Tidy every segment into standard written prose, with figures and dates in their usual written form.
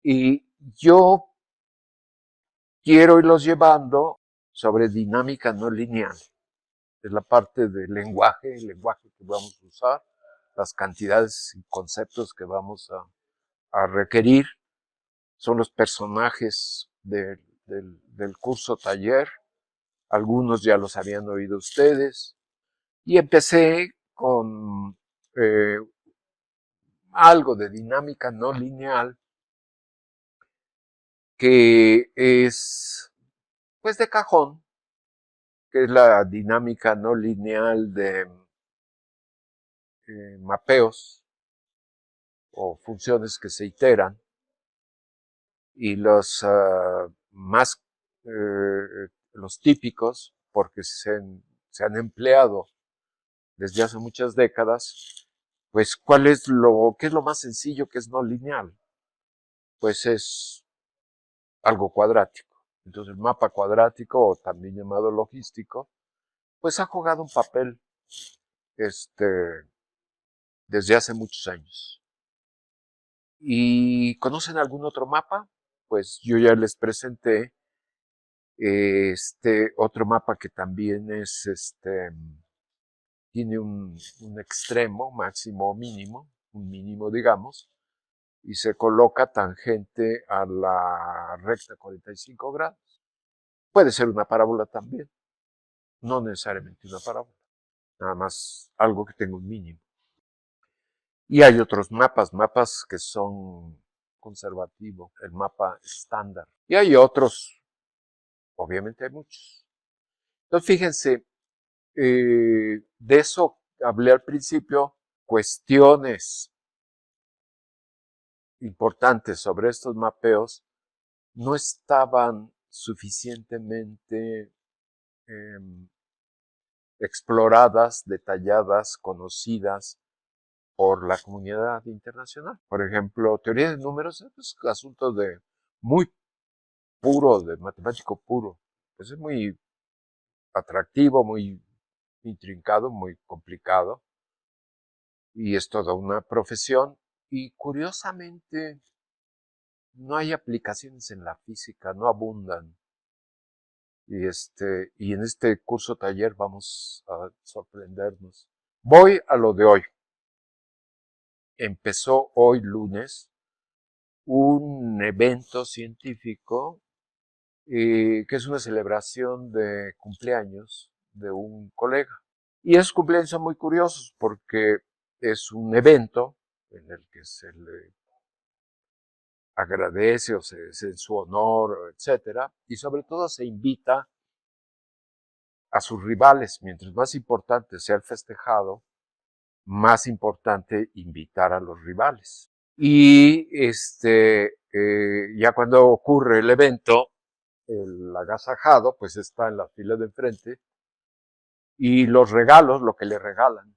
Y yo quiero irlos llevando sobre dinámica no lineal. Es la parte del lenguaje, el lenguaje que vamos a usar, las cantidades y conceptos que vamos a requerir, son los personajes del curso taller, algunos ya los habían oído ustedes, y empecé con algo de dinámica no lineal que es pues de cajón, que es la dinámica no lineal de mapeos o funciones que se iteran, y los típicos, porque se han empleado desde hace muchas décadas, pues qué es lo más sencillo que es no lineal? Pues es algo cuadrático. Entonces el mapa cuadrático, o también llamado logístico, pues ha jugado un papel este, desde hace muchos años. ¿Y conocen algún otro mapa? Pues yo ya les presenté este otro mapa que también tiene un extremo, máximo o mínimo, un mínimo digamos, y se coloca tangente a la recta 45 grados. Puede ser una parábola también, no necesariamente una parábola, nada más algo que tenga un mínimo. Y hay otros mapas que son conservativos, el mapa estándar. Y hay otros, obviamente hay muchos. Entonces fíjense, de eso hablé al principio, cuestiones importantes sobre estos mapeos no estaban suficientemente eh, exploradas, detalladas, conocidas por la comunidad internacional. Por ejemplo, teoría de números es asunto de muy puro, de matemático puro. Pues es muy atractivo, muy intrincado, muy complicado, y es toda una profesión. Y curiosamente no hay aplicaciones en la física, no abundan. Y en este curso taller vamos a sorprendernos. Voy a lo de hoy. Empezó hoy lunes un evento científico que es una celebración de cumpleaños de un colega. Y esos cumpleaños son muy curiosos porque es un evento en el que se le agradece o se en su honor, etcétera, y sobre todo se invita a sus rivales. Mientras más importante sea el festejado, más importante invitar a los rivales. Y ya cuando ocurre el evento, el agasajado pues está en la fila de enfrente, y los regalos, lo que le regalan,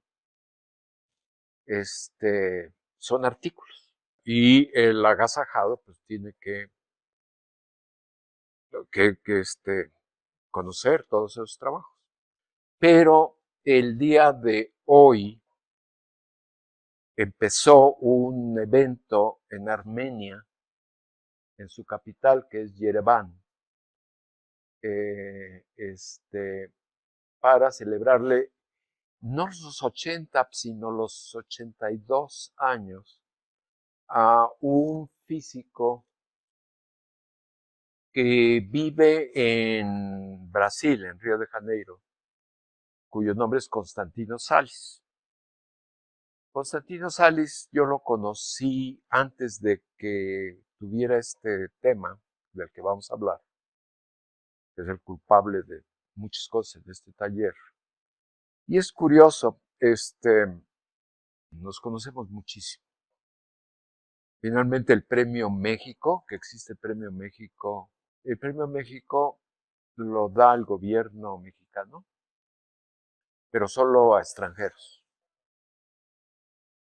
son artículos. Y el agasajado pues tiene que conocer todos esos trabajos. Pero el día de hoy empezó un evento en Armenia, en su capital, que es Yerevan, eh, este, para celebrarle no los 80, sino los 82 años a un físico que vive en Brasil, en Río de Janeiro, cuyo nombre es Constantino Sales. Constantino Sales yo lo conocí antes de que tuviera este tema del que vamos a hablar, que es el culpable de muchas cosas en este taller. Y es curioso, nos conocemos muchísimo. Finalmente el Premio México, que existe el Premio México lo da el gobierno mexicano, pero solo a extranjeros.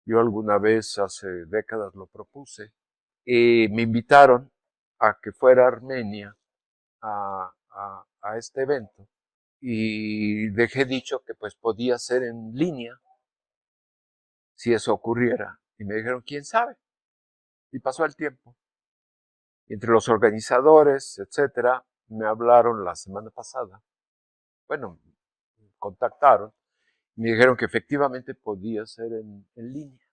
Yo alguna vez, hace décadas, lo propuse. Me invitaron a que fuera a Armenia a este evento, y dejé dicho que pues podía ser en línea si eso ocurriera. Y me dijeron, ¿quién sabe? Y pasó el tiempo. Entre los organizadores, etcétera, me hablaron la semana pasada. Bueno, me contactaron y me dijeron que efectivamente podía ser en línea.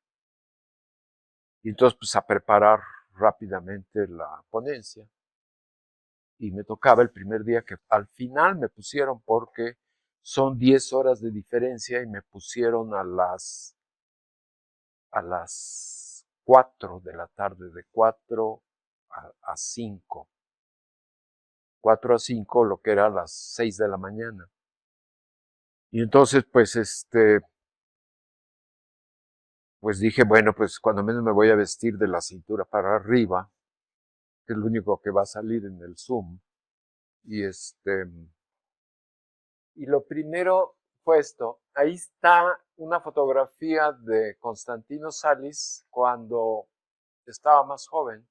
Y entonces, pues, a preparar rápidamente la ponencia. Y me tocaba el primer día que al final me pusieron porque son 10 horas de diferencia y me pusieron a las 4 de la tarde, de 4 a 5. 4 a 5, lo que era a las 6 de la mañana. Y entonces, pues dije, bueno, pues cuando menos me voy a vestir de la cintura para arriba, que es lo único que va a salir en el Zoom. Y lo primero fue esto. Ahí está una fotografía de Constantino Salis cuando estaba más joven.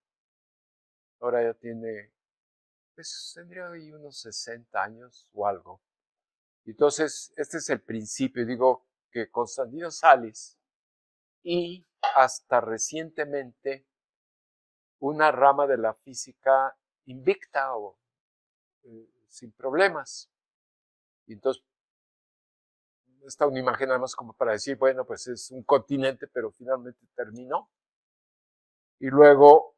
Ahora ya tiene, pues tendría ahí unos 60 años o algo. Entonces, este es el principio. Digo que Constantino Salis y hasta recientemente una rama de la física invicta o sin problemas. Y entonces, está una imagen nada más como para decir, bueno, pues es un continente, pero finalmente terminó. Y luego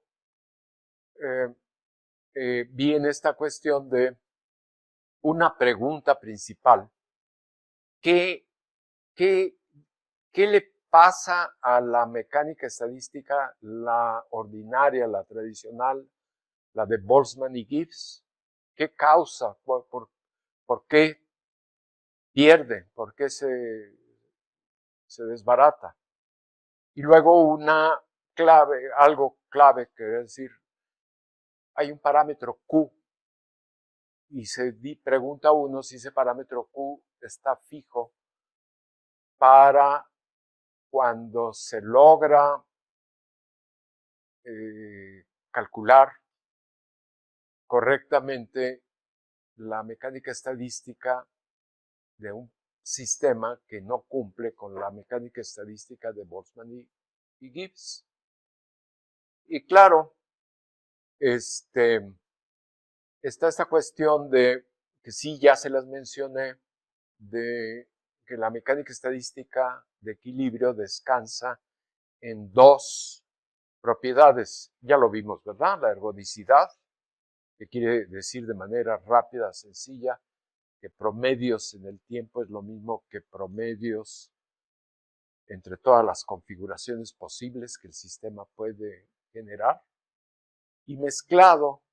viene esta cuestión de una pregunta principal. ¿Qué, qué, qué le pasa a la mecánica estadística, la ordinaria, la tradicional, la de Boltzmann y Gibbs? ¿Qué causa? ¿Por qué pierde? ¿Por qué se desbarata? Y luego una clave, algo clave, que es decir, hay un parámetro Q y se pregunta uno si ese parámetro Q está fijo para cuando se logra calcular correctamente la mecánica estadística de un sistema que no cumple con la mecánica estadística de Boltzmann y Gibbs. Y claro, está esta cuestión de, que sí ya se las mencioné, de que la mecánica estadística de equilibrio descansa en dos propiedades. Ya lo vimos, ¿verdad? La ergodicidad, que quiere decir de manera rápida, sencilla, que promedios en el tiempo es lo mismo que promedios entre todas las configuraciones posibles que el sistema puede generar. Y mezclado,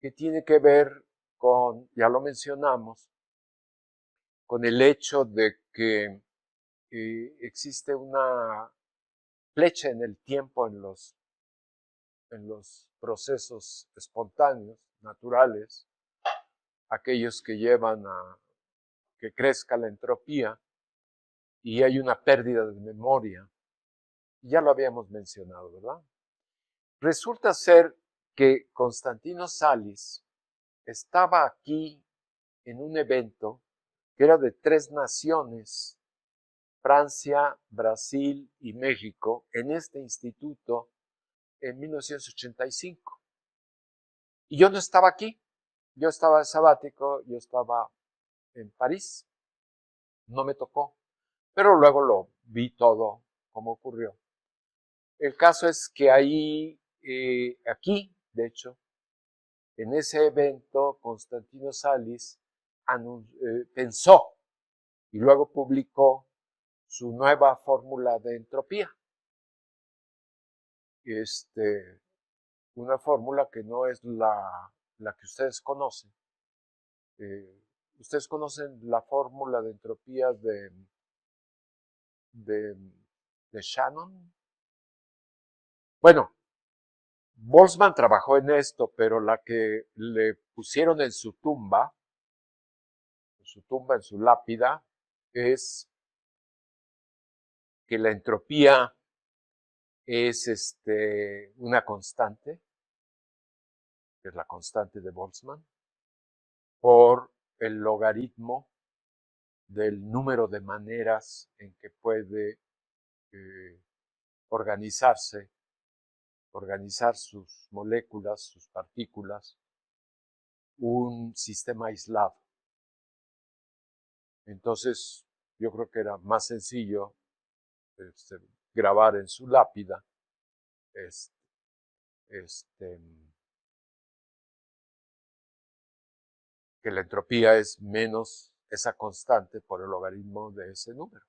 que tiene que ver con, ya lo mencionamos, con el hecho de que existe una flecha en el tiempo en los procesos espontáneos, naturales, aquellos que llevan a que crezca la entropía y hay una pérdida de memoria. Ya lo habíamos mencionado, ¿verdad? Resulta ser que Constantino Salis estaba aquí en un evento que era de 3 naciones, Francia, Brasil y México, en este instituto en 1985. Y yo no estaba aquí, yo estaba de sabático, yo estaba en París, no me tocó, pero luego lo vi todo como ocurrió. El caso es que ahí, aquí, de hecho, en ese evento, Constantino Salis pensó y luego publicó su nueva fórmula de entropía. Una fórmula que no es la que ustedes conocen. ¿Ustedes conocen la fórmula de entropía de Shannon? Bueno, Boltzmann trabajó en esto, pero la que le pusieron en su tumba, en su lápida, es que la entropía es una constante, que es la constante de Boltzmann, por el logaritmo del número de maneras en que puede organizarse organizar sus moléculas, sus partículas, un sistema aislado. Entonces, yo creo que era más sencillo grabar en su lápida que la entropía es menos esa constante por el logaritmo de ese número.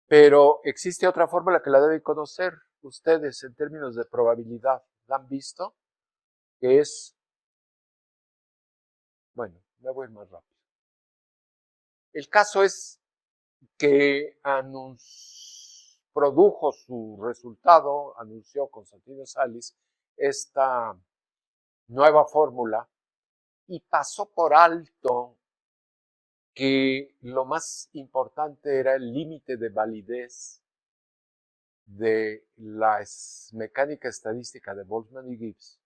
Pero existe otra fórmula que la deben conocer ustedes en términos de probabilidad. ¿La han visto? Que es, bueno, me voy a ir más rápido. El caso es que produjo su resultado, anunció Constantino Salis esta nueva fórmula y pasó por alto que lo más importante era el límite de validez de la mecánica estadística de Boltzmann y Gibbs.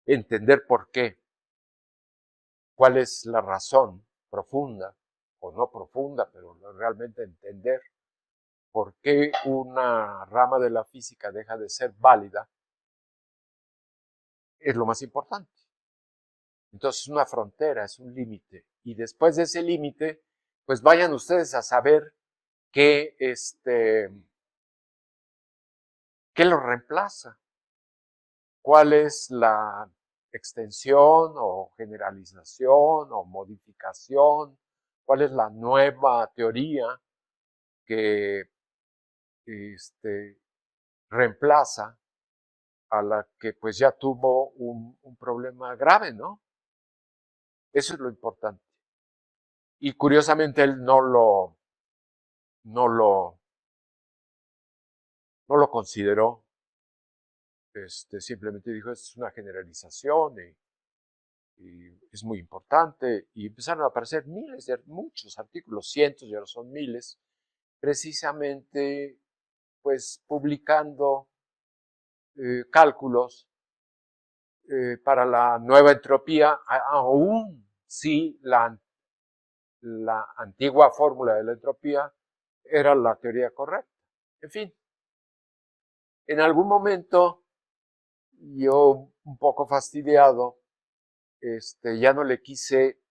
Entender por qué, cuál es la razón profunda, o no profunda, pero realmente entender por qué una rama de la física deja de ser válida, es lo más importante. Entonces es una frontera, es un límite. Y después de ese límite, pues vayan ustedes a saber qué lo reemplaza. ¿Cuál es la extensión o generalización o modificación? ¿Cuál es la nueva teoría que reemplaza a la que pues ya tuvo un problema grave, ¿no? Eso es lo importante. Y curiosamente él no lo consideró. Simplemente dijo, es una generalización y es muy importante. Y empezaron a aparecer muchos artículos, cientos, y ahora son miles, precisamente pues publicando cálculos para la nueva entropía, aún si la antigua fórmula de la entropía era la teoría correcta. En fin, en algún momento yo, un poco fastidiado, ya no le quise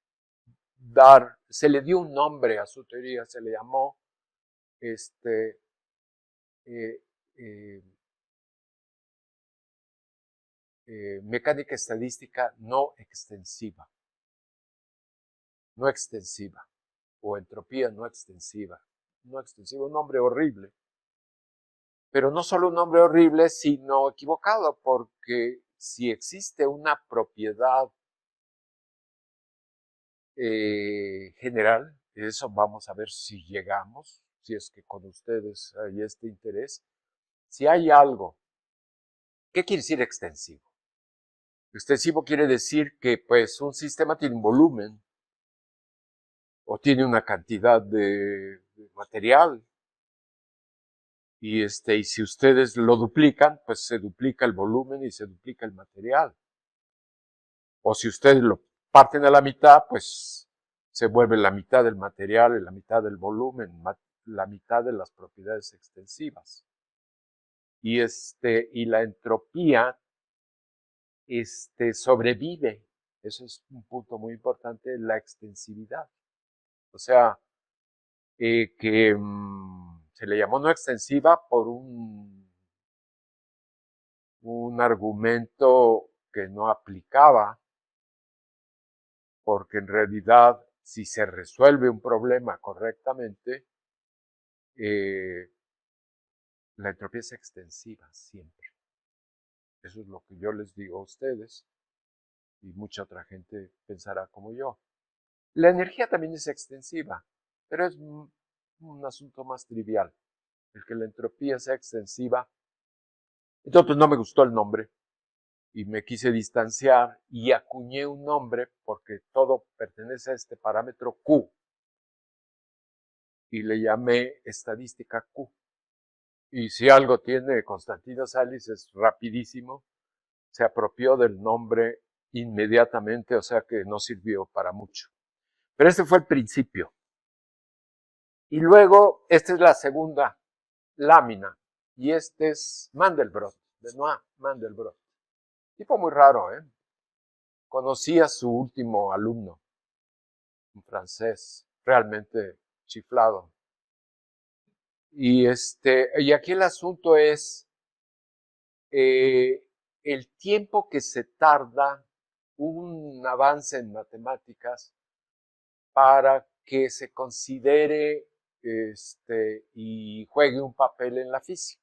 dar, se le dio un nombre a su teoría, se le llamó mecánica estadística no extensiva. No extensiva, o entropía no extensiva. No extensiva, un nombre horrible. Pero no solo un nombre horrible, sino equivocado, porque si existe una propiedad general, eso vamos a ver si llegamos, si es que con ustedes hay este interés. Si hay algo, ¿qué quiere decir extensivo? Extensivo quiere decir que pues un sistema tiene un volumen o tiene una cantidad de material y si ustedes lo duplican, pues se duplica el volumen y se duplica el material. O si ustedes lo parten a la mitad, pues se vuelve la mitad del material y la mitad del volumen, la mitad de las propiedades extensivas. Y la entropía sobrevive. Eso es un punto muy importante, la extensividad. O sea, que se le llamó no extensiva por un argumento que no aplicaba, porque en realidad si se resuelve un problema correctamente, la entropía es extensiva siempre. Eso es lo que yo les digo a ustedes y mucha otra gente pensará como yo. La energía también es extensiva, pero es un asunto más trivial. El que la entropía sea extensiva. Entonces pues, no me gustó el nombre y me quise distanciar y acuñé un nombre porque todo pertenece a este parámetro Q y le llamé estadística Q. Y si algo tiene Constantino Salis es rapidísimo, se apropió del nombre inmediatamente, o sea que no sirvió para mucho. Pero este fue el principio. Y luego, esta es la segunda lámina. y este es Mandelbrot, Benoit Mandelbrot. Tipo muy raro, ¿eh? Conocí a su último alumno, un francés, realmente chiflado. Y aquí el asunto es el tiempo que se tarda un avance en matemáticas para que se considere y juegue un papel en la física.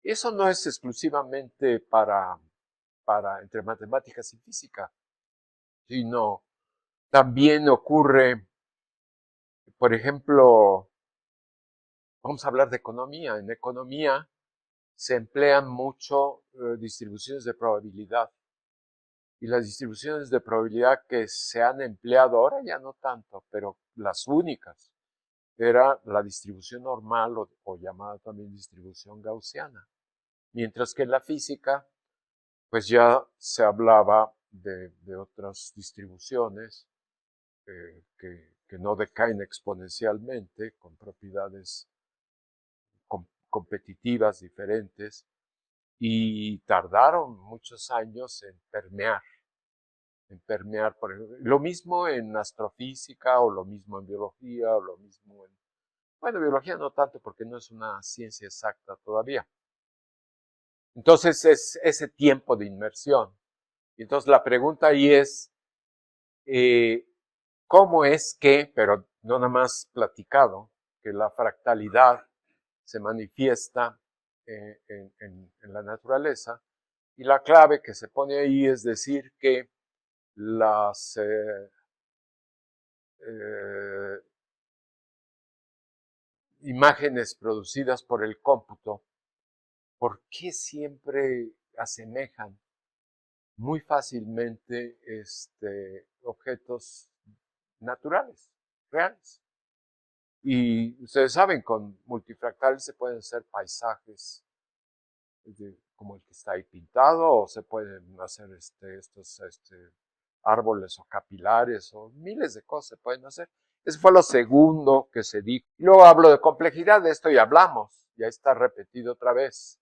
Eso no es exclusivamente para entre matemáticas y física, sino también ocurre, por ejemplo, vamos a hablar de economía. En economía se emplean mucho distribuciones de probabilidad. Y las distribuciones de probabilidad que se han empleado ahora ya no tanto, pero las únicas era la distribución normal o llamada también distribución gaussiana. Mientras que en la física, pues ya se hablaba de otras distribuciones que no decaen exponencialmente, con propiedades competitivas diferentes, y tardaron muchos años en permear, por ejemplo. Lo mismo en astrofísica, o lo mismo en biología, o lo mismo en... Bueno, biología no tanto porque no es una ciencia exacta todavía. Entonces es ese tiempo de inmersión. Entonces la pregunta ahí es, ¿cómo es que, pero no nada más platicado, que la fractalidad se manifiesta en la naturaleza? Y la clave que se pone ahí es decir que las imágenes producidas por el cómputo, ¿por qué siempre asemejan muy fácilmente objetos naturales, reales? Y ustedes saben, con multifractales se pueden hacer paisajes como el que está ahí pintado, o se pueden hacer estos árboles o capilares, o miles de cosas se pueden hacer. Eso fue lo segundo que se dijo. Y luego hablo de complejidad, de esto ya hablamos, ya está repetido otra vez.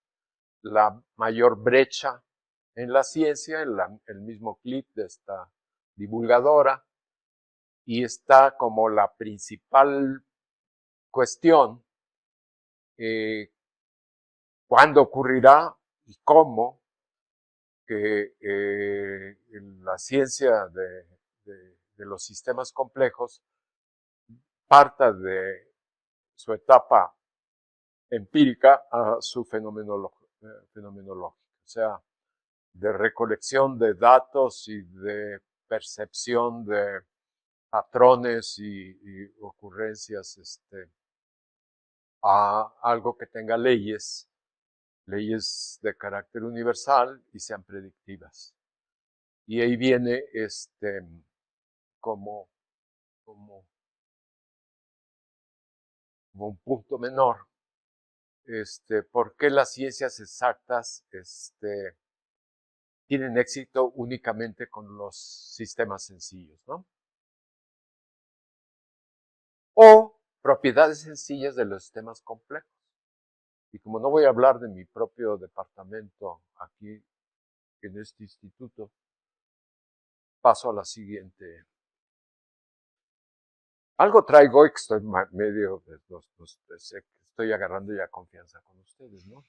La mayor brecha en la ciencia, el mismo clip de esta divulgadora, y está como la principal cuestión, ¿cuándo ocurrirá y cómo que la ciencia de los sistemas complejos parta de su etapa empírica a su fenomenológica? O sea, de recolección de datos y de percepción de patrones y ocurrencias a algo que tenga leyes de carácter universal y sean predictivas. Y ahí viene como, como, como un punto menor, por qué las ciencias exactas tienen éxito únicamente con los sistemas sencillos, ¿no? O propiedades sencillas de los sistemas complejos. Y como no voy a hablar de mi propio departamento aquí en este instituto, paso a la siguiente. Algo traigo y que estoy medio, estoy agarrando ya confianza con ustedes, ¿no?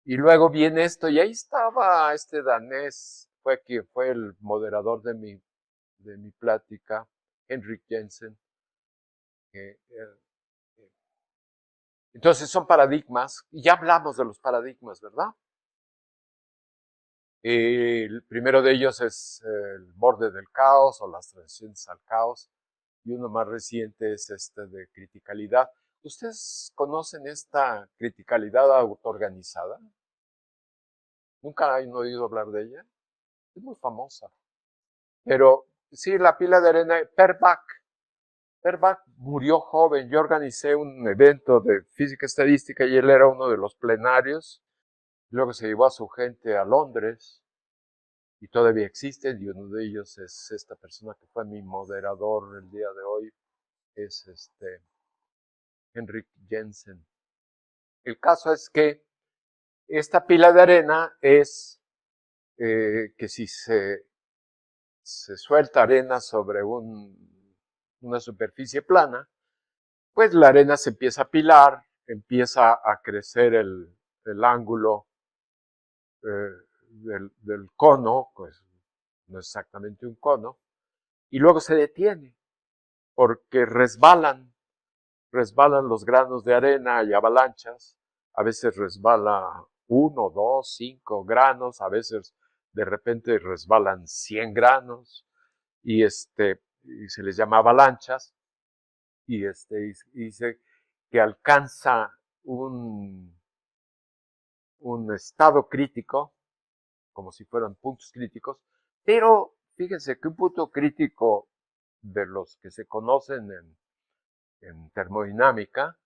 Y luego viene esto, y ahí estaba este danés, fue el moderador de mi plática, Henrik Jensen. Entonces son paradigmas, y ya hablamos de los paradigmas, ¿verdad? El primero de ellos es el borde del caos o las transiciones al caos, y uno más reciente es de criticalidad. ¿Ustedes conocen esta criticalidad autoorganizada? ¿Nunca han oído hablar de ella? Es muy famosa. Pero sí, la pila de arena, Per Bach. Per Bach murió joven. Yo organicé un evento de física estadística y él era uno de los plenarios. Luego se llevó a su gente a Londres y todavía existen, y uno de ellos es esta persona que fue mi moderador el día de hoy, es Henrik Jensen. El caso es que esta pila de arena es que si se suelta arena sobre una superficie plana, pues la arena se empieza a apilar, empieza a crecer el ángulo del cono, pues no es exactamente un cono, y luego se detiene, porque resbalan los granos de arena y avalanchas, a veces resbala 1, 2, 5 granos, a veces de repente resbalan 100 granos, y se les llama avalanchas, y dice que alcanza un estado crítico, como si fueran puntos críticos, pero fíjense que un punto crítico de los que se conocen en termodinámica,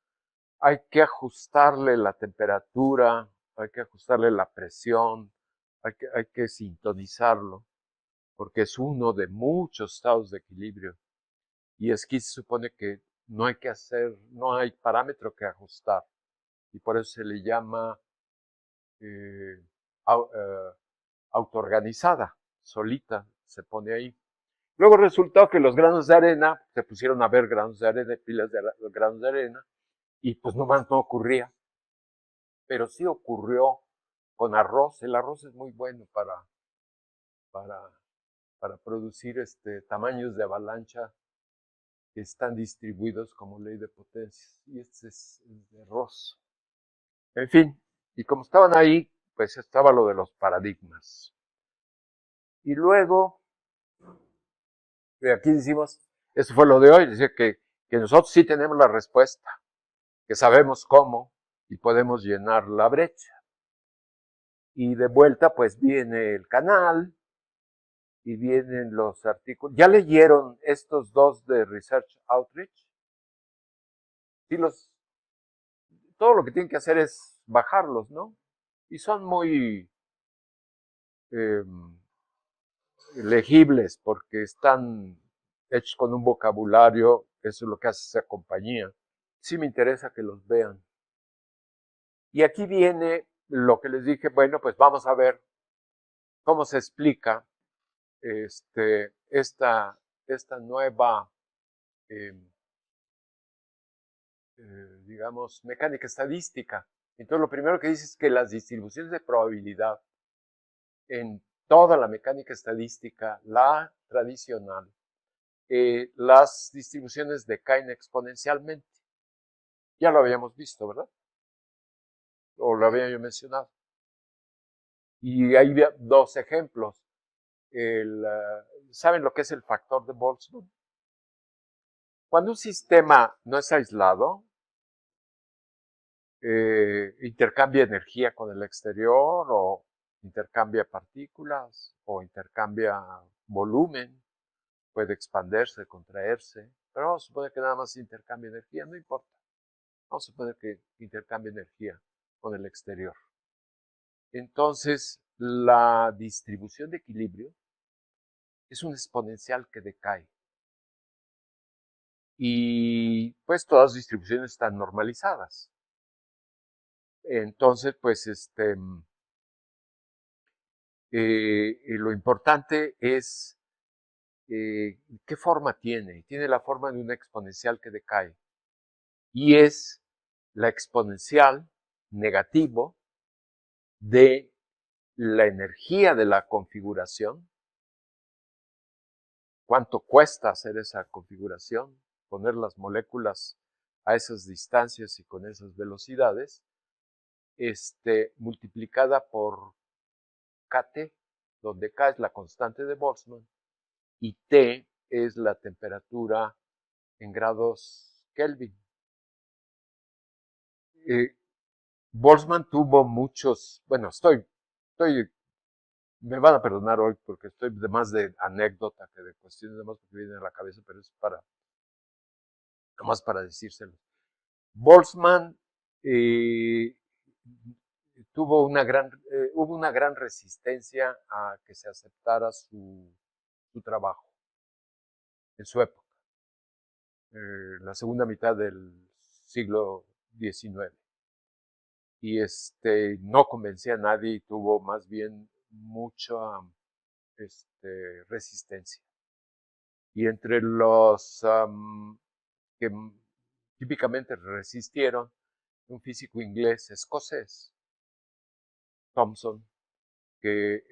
hay que ajustarle la temperatura, hay que ajustarle la presión, hay que sintonizarlo, porque es uno de muchos estados de equilibrio. Y aquí se supone que no hay parámetro que ajustar. Y por eso se le llama eh, autoorganizada, solita, se pone ahí. Luego resultó que los granos de arena, se pusieron a ver granos de arena, pilas de granos de arena, y pues nomás no ocurría. Pero sí ocurrió con arroz. El arroz es muy bueno para, para producir tamaños de avalancha que están distribuidos como ley de potencias. Y este es de arroz. En fin, y como estaban ahí, pues estaba lo de los paradigmas. Y luego, aquí decimos, eso fue lo de hoy, decía que nosotros sí tenemos la respuesta, que sabemos cómo y podemos llenar la brecha. Y de vuelta, pues viene el canal y vienen los artículos. ¿Ya leyeron estos dos de Research Outreach? Sí, todo lo que tienen que hacer es bajarlos, ¿no? Y son muy eh, legibles porque están hechos con un vocabulario, eso es lo que hace esa compañía. Sí me interesa que los vean. Y aquí viene lo que les dije, bueno, pues vamos a ver cómo se explica esta nueva, eh, digamos, mecánica estadística. Entonces, lo primero que dice es que las distribuciones de probabilidad en toda la mecánica estadística, la tradicional, las distribuciones decaen exponencialmente. Ya lo habíamos visto, ¿verdad? O lo había yo mencionado. Y hay dos ejemplos. ¿Saben lo que es el factor de Boltzmann? Cuando un sistema no es aislado, intercambia energía con el exterior o intercambia partículas o intercambia volumen, puede expandirse, contraerse, pero vamos a suponer que nada más intercambia energía, no importa. Vamos a suponer que intercambia energía con el exterior. Entonces, la distribución de equilibrio es un exponencial que decae. Y pues todas las distribuciones están normalizadas. Entonces, pues lo importante es qué forma tiene. Tiene la forma de una exponencial que decae. Y es la exponencial negativo de la energía de la configuración. ¿Cuánto cuesta hacer esa configuración? Poner las moléculas a esas distancias y con esas velocidades, multiplicada por Kt, donde K es la constante de Boltzmann y T es la temperatura en grados Kelvin. Boltzmann tuvo muchos, bueno, me van a perdonar hoy porque estoy de más de anécdota que de cuestiones de más que vienen a la cabeza, pero es nomás para decírselo. Boltzmann hubo una gran resistencia a que se aceptara su trabajo en su época, la segunda mitad del siglo XIX. y no convencía a nadie y tuvo más bien mucha resistencia. Y entre los que típicamente resistieron, un físico inglés escocés, Thomson, que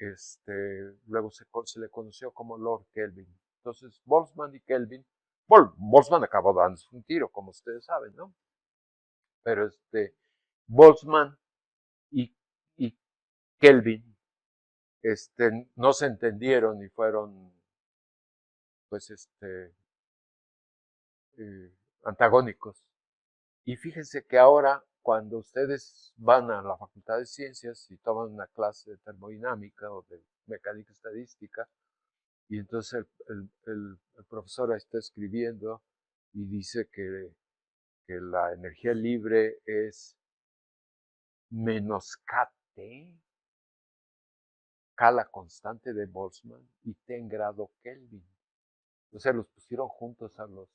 luego se le conoció como Lord Kelvin. Entonces, Boltzmann y Kelvin, Boltzmann acabó dándose un tiro, como ustedes saben, ¿no? Pero Boltzmann y Kelvin no se entendieron y fueron, pues, antagónicos. Y fíjense que ahora, cuando ustedes van a la Facultad de Ciencias y toman una clase de termodinámica o de mecánica estadística, y entonces el profesor está escribiendo y dice que la energía libre es menos kT, K la constante de Boltzmann, y T en grado Kelvin. O sea, los pusieron juntos a los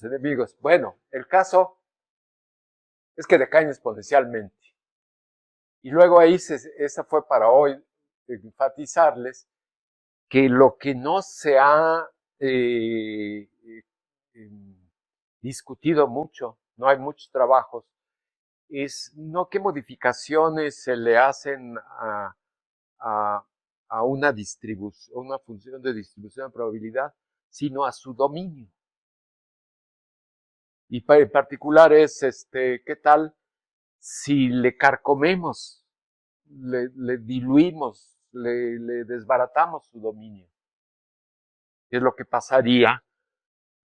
enemigos. Bueno, el caso es que decaen exponencialmente. Y luego ahí, esa fue para hoy, enfatizarles que lo que no se ha discutido mucho, no hay muchos trabajos, es no qué modificaciones se le hacen a una distribución, una función de distribución de probabilidad, sino a su dominio. Y en particular es, ¿qué tal si le carcomemos, le diluimos, le desbaratamos su dominio? Es lo que pasaría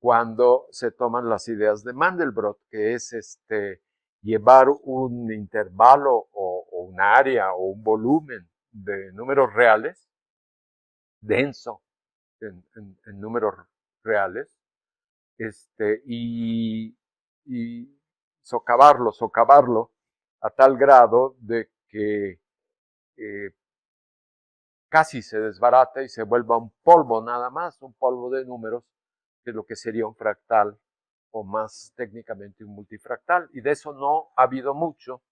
cuando se toman las ideas de Mandelbrot, que es llevar un intervalo o un área o un volumen de números reales, denso en números reales, y socavarlo a tal grado de que casi se desbarata y se vuelva un polvo nada más, un polvo de números, que es lo que sería un fractal o más técnicamente un multifractal. Y de eso no ha habido mucho.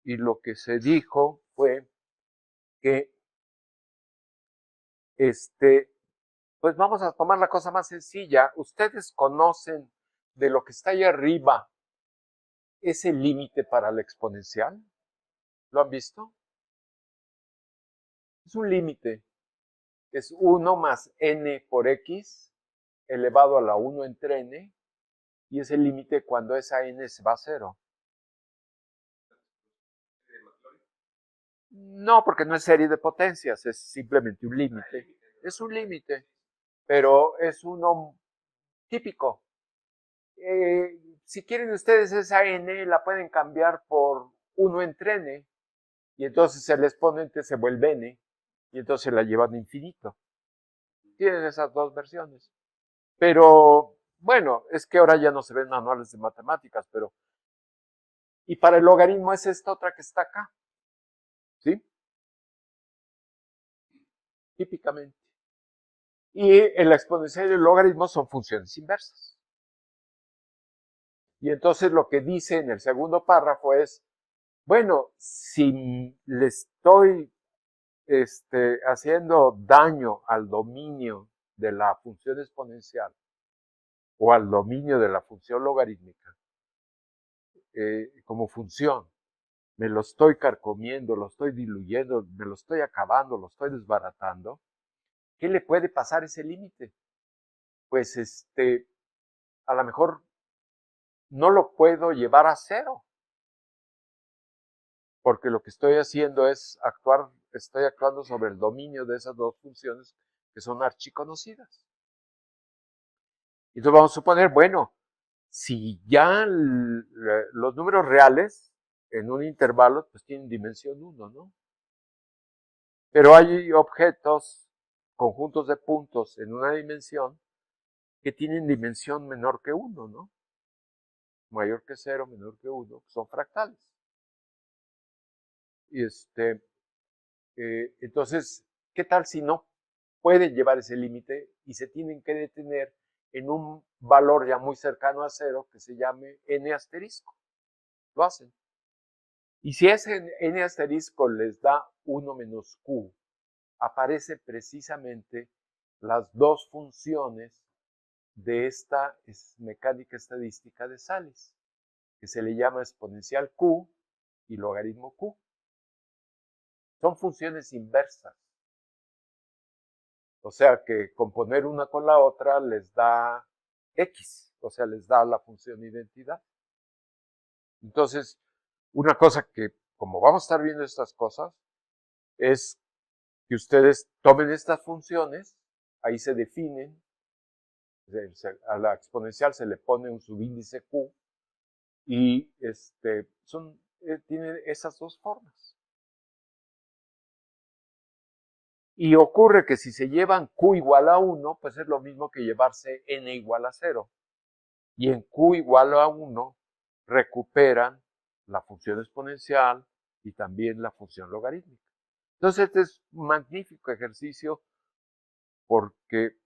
Y lo que se dijo fue que pues vamos a tomar la cosa más sencilla. Ustedes conocen de lo que está ahí arriba ese límite para la exponencial. ¿Lo han visto? Es un límite. Es 1 más n por x elevado a la 1 entre n, y es el límite cuando esa n se va a 0. No, porque no es serie de potencias, es simplemente un límite. Es un límite, pero es uno típico. Si quieren ustedes esa n, la pueden cambiar por 1 entre n, y entonces el exponente se vuelve n, y entonces la llevan a infinito. Tienen esas dos versiones. Pero, bueno, es que ahora ya no se ven manuales de matemáticas, pero... Y para el logaritmo es esta otra que está acá. ¿Sí? Típicamente. Y el exponencial y el logaritmo son funciones inversas. Y entonces lo que dice en el segundo párrafo es, bueno, si le estoy haciendo daño al dominio de la función exponencial o al dominio de la función logarítmica como función, me lo estoy carcomiendo, lo estoy diluyendo, me lo estoy acabando, lo estoy desbaratando, ¿qué le puede pasar a ese límite? Pues a lo mejor no lo puedo llevar a 0, porque lo que estoy haciendo es estoy actuando sobre el dominio de esas dos funciones que son archiconocidas. Entonces vamos a suponer, bueno, si ya los números reales en un intervalo pues tienen dimensión 1, ¿no? Pero hay objetos, conjuntos de puntos en una dimensión que tienen dimensión menor que 1, ¿no? Mayor que 0, menor que 1, son fractales. Y entonces, ¿qué tal si no pueden llevar ese límite y se tienen que detener en un valor ya muy cercano a 0 que se llame n asterisco? Lo hacen. Y si ese n asterisco les da 1 menos q, aparecen precisamente las dos funciones de esta mecánica estadística de Sales, que se le llama exponencial q y logaritmo q. Son funciones inversas. O sea que componer una con la otra les da x, o sea, les da la función identidad. Entonces, una cosa que, como vamos a estar viendo estas cosas, es que ustedes tomen estas funciones, ahí se definen, a la exponencial se le pone un subíndice q, y tienen esas dos formas. Y ocurre que si se llevan q igual a 1, pues es lo mismo que llevarse n igual a 0. Y en q igual a 1 recuperan la función exponencial y también la función logarítmica. Entonces este es un magnífico ejercicio porque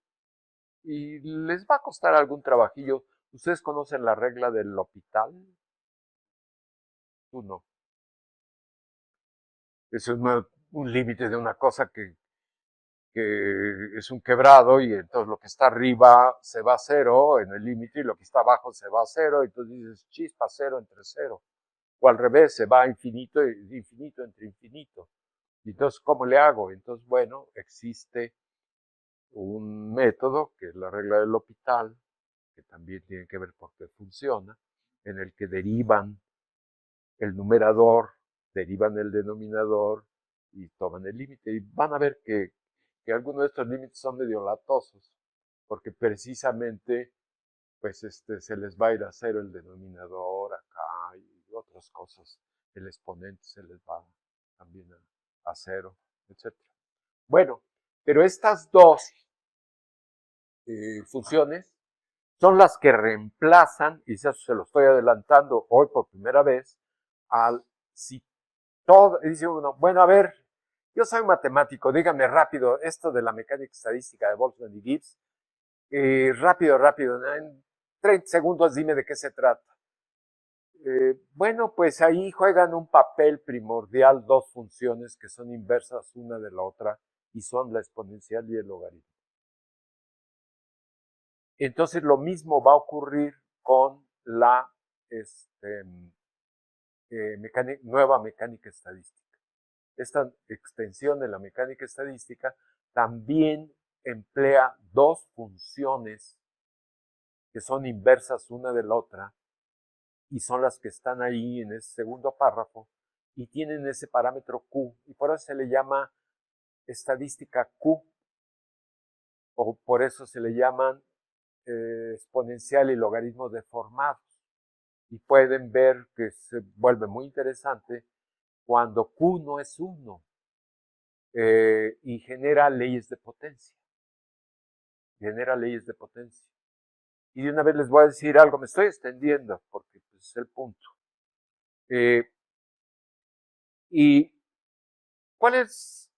y les va a costar algún trabajillo. ¿Ustedes conocen la regla del L'Hopital? Tú no. Es un límite de una cosa que es un quebrado y entonces lo que está arriba se va a cero en el límite y lo que está abajo se va a cero, y entonces dices chispa, cero entre cero. O al revés, se va a infinito, infinito entre infinito. Y entonces, ¿cómo le hago? Entonces, bueno, existe un método, que es la regla del L'Hopital, que también tiene que ver por qué funciona, en el que derivan el numerador, derivan el denominador y toman el límite. Y van a ver que algunos de estos límites son medio latosos, porque precisamente pues se les va a ir a cero el denominador acá y otras cosas. El exponente se les va también a cero, etc. Bueno, pero estas dos funciones son las que reemplazan, y eso se lo estoy adelantando hoy por primera vez, al si todo, dice uno, bueno, a ver, yo soy matemático, dígame rápido esto de la mecánica estadística de Boltzmann y Gibbs, rápido, en 30 segundos dime de qué se trata. Bueno, pues ahí juegan un papel primordial dos funciones que son inversas una de la otra y son la exponencial y el logaritmo. Entonces lo mismo va a ocurrir con la nueva mecánica estadística. Esta extensión de la mecánica estadística también emplea dos funciones que son inversas una de la otra y son las que están ahí en ese segundo párrafo y tienen ese parámetro Q y por eso se le llama estadística Q o por eso se le llaman exponencial y logaritmos deformados. Y pueden ver que se vuelve muy interesante cuando Q no es 1 y genera leyes de potencia. Genera leyes de potencia. Y de una vez les voy a decir algo, me estoy extendiendo porque pues, es el punto. ¿Y cuál es,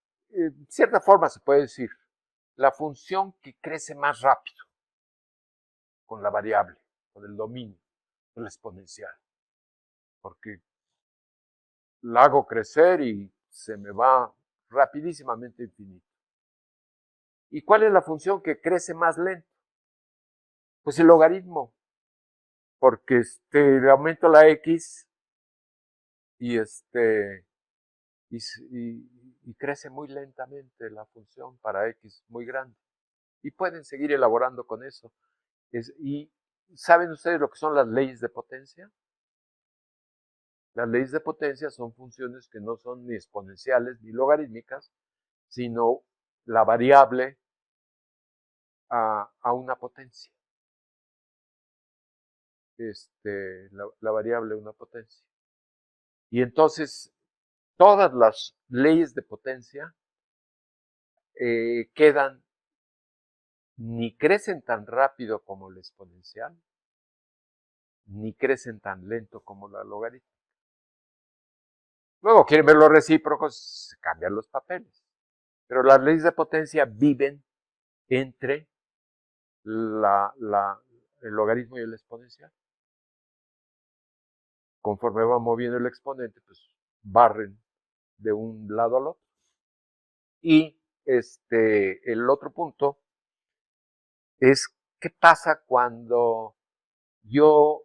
cierta forma se puede decir, la función que crece más rápido con la variable, con el dominio, con la exponencial? Porque la hago crecer y se me va rapidísimamente infinito. ¿Y cuál es la función que crece más lento? Pues el logaritmo, porque le aumento la x y y crece muy lentamente la función para x muy grande. Y pueden seguir elaborando con eso. Y ¿saben ustedes lo que son las leyes de potencia? Las leyes de potencia son funciones que no son ni exponenciales ni logarítmicas, sino la variable a una potencia. La variable a una potencia. Y entonces, todas las leyes de potencia quedan, ni crecen tan rápido como la exponencial, ni crecen tan lento como la logarítmica. Luego quieren ver los recíprocos, se cambian los papeles. Pero las leyes de potencia viven entre el logaritmo y el exponencial. Conforme va moviendo el exponente, pues barren de un lado al otro. Y el otro punto es qué pasa cuando yo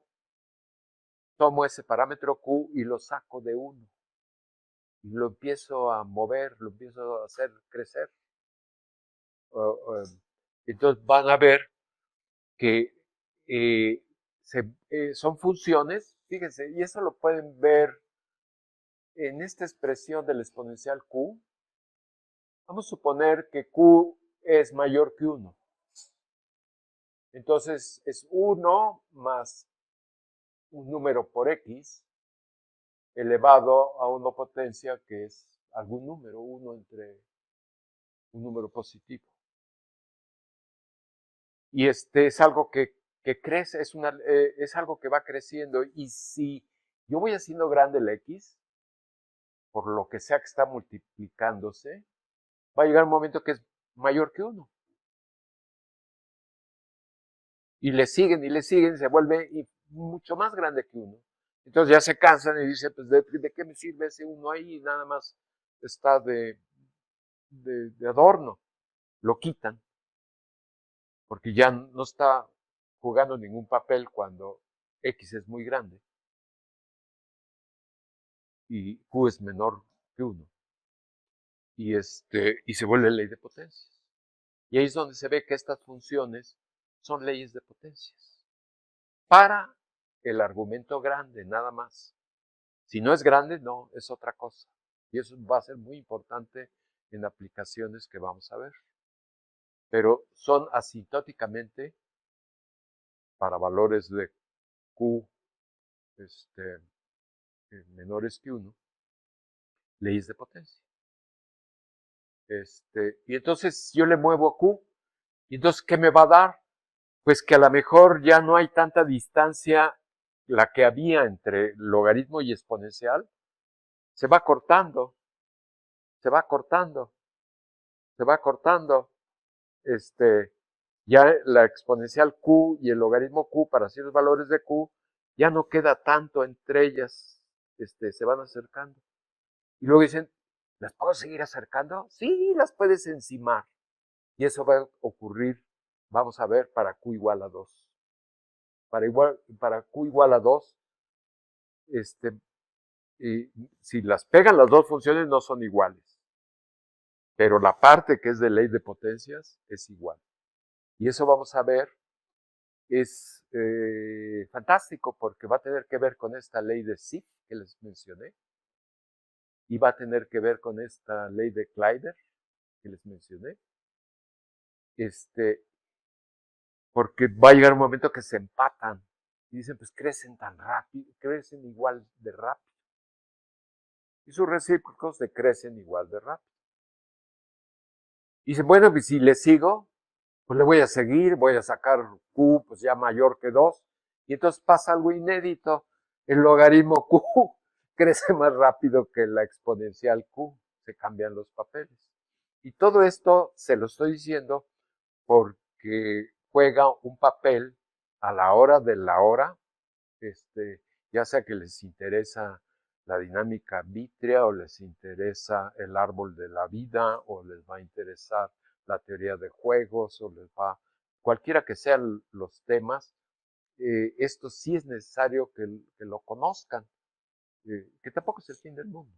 tomo ese parámetro Q y lo saco de 1 y lo empiezo a mover, lo empiezo a hacer crecer. Entonces van a ver que son funciones, fíjense, y eso lo pueden ver en esta expresión del exponencial Q. Vamos a suponer que Q es mayor que 1. Entonces es 1 más un número por X elevado a una potencia que es algún número, 1 entre un número positivo. Y es algo que crece, es algo que va creciendo. Y si yo voy haciendo grande el X, por lo que sea que está multiplicándose, va a llegar un momento que es mayor que 1. Y le siguen, se vuelve mucho más grande que 1. Entonces ya se cansan y dicen, pues, ¿de qué me sirve ese 1 ahí? Nada más está de adorno. Lo quitan, porque ya no está jugando ningún papel cuando X es muy grande y Q es menor que 1. Y se vuelve ley de potencias. Y ahí es donde se ve que estas funciones son leyes de potencias. Para el argumento grande, nada más. Si no es grande, no, es otra cosa. Y eso va a ser muy importante en aplicaciones que vamos a ver. Pero son asintóticamente para valores de Q menores que 1, leyes de potencia. Y entonces yo le muevo Q, y entonces, ¿qué me va a dar? Pues que a lo mejor ya no hay tanta distancia, la que había entre logaritmo y exponencial, se va cortando, se va cortando, se va cortando. Ya la exponencial Q y el logaritmo Q para ciertos valores de Q, ya no queda tanto entre ellas, se van acercando. Y luego dicen, ¿las puedo seguir acercando? Sí, las puedes encimar. Y eso va a ocurrir, vamos a ver, para Q igual a 2. Para Q igual a 2, y si las pegan las dos funciones no son iguales. Pero la parte que es de ley de potencias es igual. Y eso vamos a ver, es fantástico porque va a tener que ver con esta ley de Zipf que les mencioné. Y va a tener que ver con esta ley de Kleiber que les mencioné. Porque va a llegar un momento que se empatan y dicen, pues crecen tan rápido, crecen igual de rápido. Y sus recíprocos decrecen igual de rápido. Y dicen, bueno, pues si le sigo, pues le voy a seguir, voy a sacar Q, pues ya mayor que 2. Y entonces pasa algo inédito. El logaritmo Q crece más rápido que la exponencial Q. Se cambian los papeles. Y todo esto se lo estoy diciendo porque juega un papel a la hora de la hora, ya sea que les interesa la dinámica vítrea o les interesa el árbol de la vida o les va a interesar la teoría de juegos o cualquiera que sean los temas, esto sí es necesario que lo conozcan, que tampoco es el fin del mundo.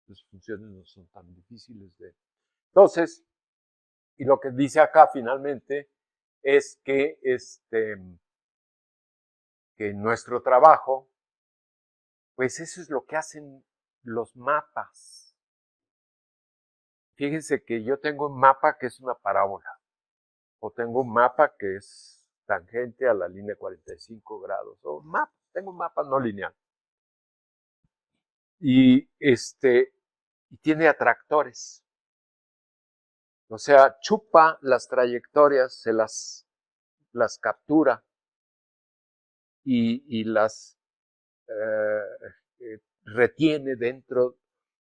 Las funciones no son tan difíciles de... Entonces, y lo que dice acá finalmente es que, que nuestro trabajo, pues eso es lo que hacen los mapas. Fíjense que yo tengo un mapa que es una parábola, o tengo un mapa que es tangente a la línea 45 grados, o tengo un mapa no lineal. Y y tiene atractores. O sea, chupa las trayectorias, se las captura y las retiene dentro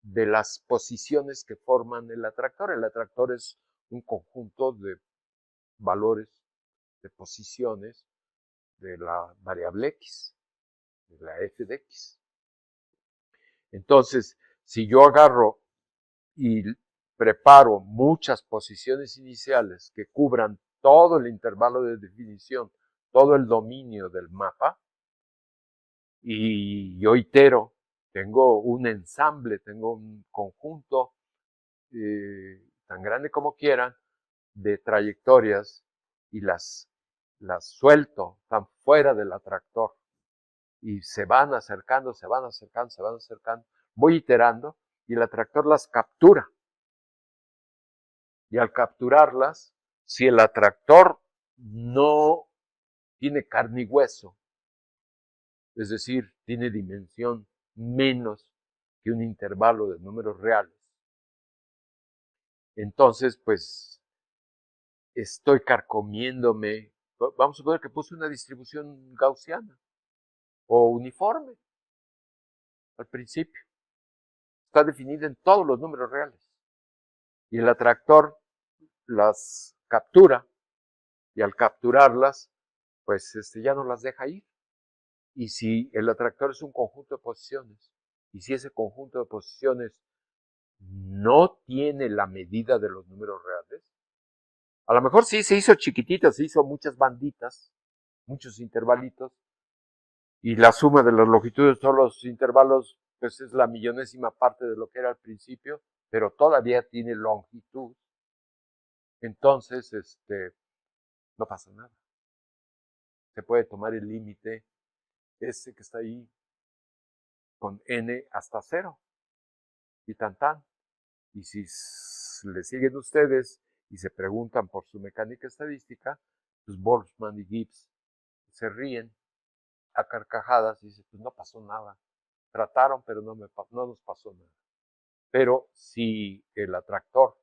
de las posiciones que forman el atractor. El atractor es un conjunto de valores, de posiciones de la variable X, de la f de X. Entonces, si yo agarro y preparo muchas posiciones iniciales que cubran todo el intervalo de definición, todo el dominio del mapa, y yo itero, tengo un ensamble, tengo un conjunto tan grande como quieran de trayectorias y las suelto, están fuera del atractor y se van acercando, se van acercando, se van acercando, voy iterando y el atractor las captura. Y al capturarlas, si el atractor no tiene carne y hueso, es decir, tiene dimensión menos que un intervalo de números reales, entonces, pues, estoy carcomiéndome. Vamos a suponer que puse una distribución gaussiana o uniforme al principio. Está definida en todos los números reales. Y el atractor las captura y al capturarlas, pues ya no las deja ir. Y si el atractor es un conjunto de posiciones, y si ese conjunto de posiciones no tiene la medida de los números reales, a lo mejor sí se hizo chiquitito, se hizo muchas banditas, muchos intervalitos, y la suma de las longitudes de todos los intervalos, pues es la millonésima parte de lo que era al principio, pero todavía tiene longitud. Entonces, no pasa nada. Se puede tomar el límite ese que está ahí con n hasta 0 y tan tan. Y si le siguen ustedes y se preguntan por su mecánica estadística, pues Boltzmann y Gibbs se ríen a carcajadas y dicen, pues no pasó nada. Trataron, pero no nos pasó nada. Pero si el atractor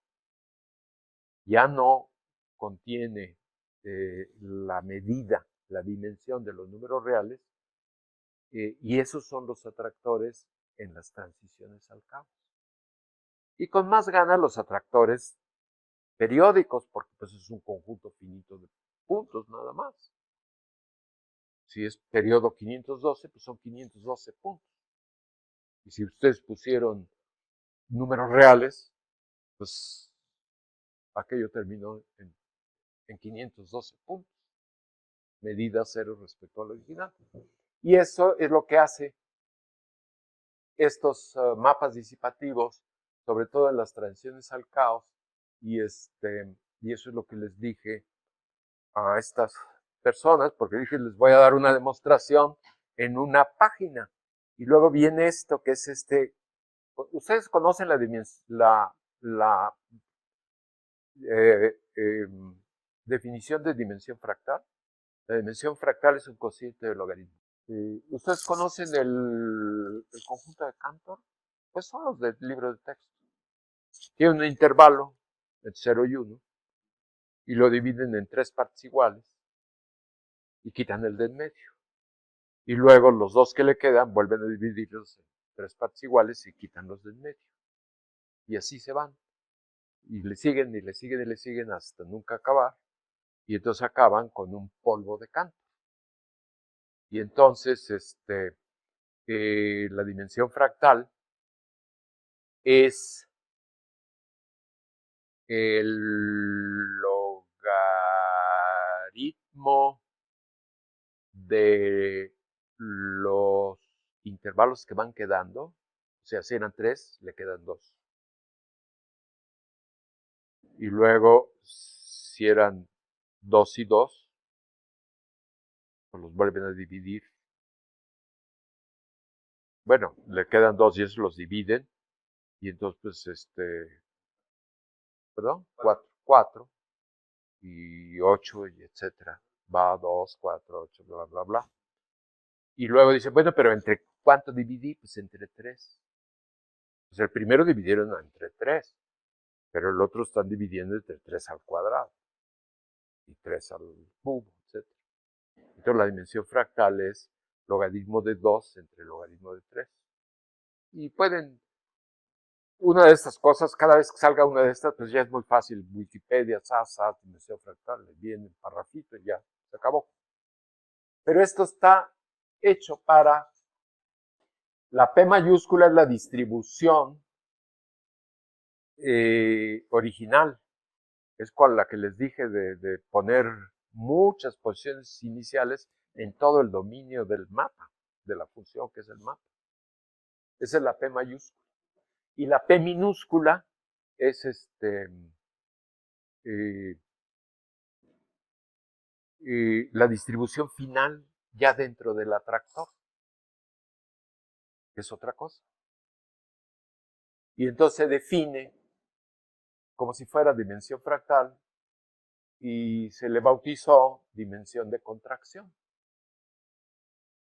ya no contiene la medida, la dimensión de los números reales, y esos son los atractores en las transiciones al caos. Y con más ganas los atractores periódicos, porque pues es un conjunto finito de puntos nada más. Si es periodo 512, pues son 512 puntos. Y si ustedes pusieron números reales, pues aquello terminó en 512 puntos. Medida cero respecto al original. Y eso es lo que hace estos mapas disipativos, sobre todo en las transiciones al caos, y eso es lo que les dije a estas personas, porque dije, les voy a dar una demostración en una página. Y luego viene esto, que es ustedes conocen la definición de dimensión fractal. La dimensión fractal es un cociente de logaritmo. ¿Ustedes conocen el conjunto de Cantor? Pues son los del libro de texto. Tiene un intervalo entre 0 y 1 y lo dividen en 3 partes iguales y quitan el del medio. Y luego los dos que le quedan vuelven a dividirlos en 3 partes iguales y quitan los del medio. Y así se van. Y le siguen y le siguen y le siguen hasta nunca acabar. Y entonces acaban con un polvo de Cantor. Y entonces la dimensión fractal es el logaritmo de los intervalos que van quedando. O sea, si eran 3, le quedan 2. Y luego, si eran 2 y 2, pues los vuelven a dividir. Bueno, le quedan 2 y esos los dividen. Y entonces, pues, perdón, 4 y 8 y etcétera. Va 2, 4, 8, bla, bla, bla. Y luego dice, bueno, pero ¿entre cuánto dividí? Pues entre 3. Pues el primero dividieron entre 3, pero el otro están dividiendo entre 3 al cuadrado y 3 al cubo, etc. Entonces la dimensión fractal es logaritmo de 2 entre logaritmo de 3. Y pueden, una de estas cosas, cada vez que salga una de estas, pues ya es muy fácil. Wikipedia, dimensión fractal, viene el parrafito y ya, se acabó. Pero esto está hecho para La P mayúscula es la distribución original. Es con la que les dije de poner muchas posiciones iniciales en todo el dominio del mapa, de la función que es el mapa. Esa es la P mayúscula. Y la P minúscula es la distribución final ya dentro del atractor, que es otra cosa. Y entonces se define como si fuera dimensión fractal y se le bautizó dimensión de contracción.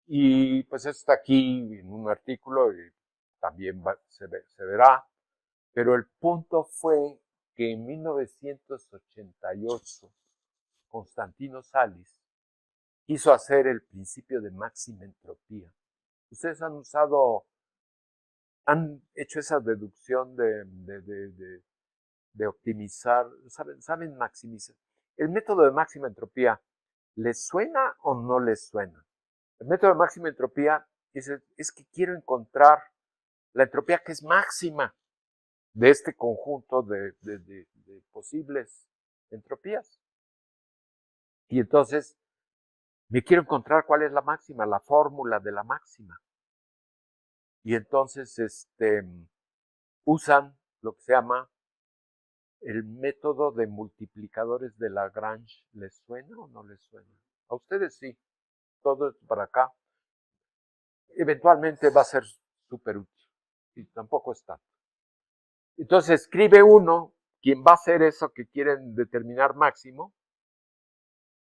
Y pues está aquí en un artículo y también se verá, pero el punto fue que en 1988 Constantino Salis quiso hacer el principio de máxima entropía. Ustedes han hecho esa deducción de optimizar, saben maximizar. El método de máxima entropía, ¿les suena o no les suena? El método de máxima entropía es que quiero encontrar la entropía que es máxima de este conjunto de posibles entropías. Y entonces me quiero encontrar cuál es la máxima, la fórmula de la máxima. Y entonces usan lo que se llama el método de multiplicadores de Lagrange. ¿Les suena o no les suena? A ustedes sí, todo esto para acá. Eventualmente va a ser súper útil y tampoco es tanto. Entonces escribe uno quien va a hacer eso que quieren determinar máximo,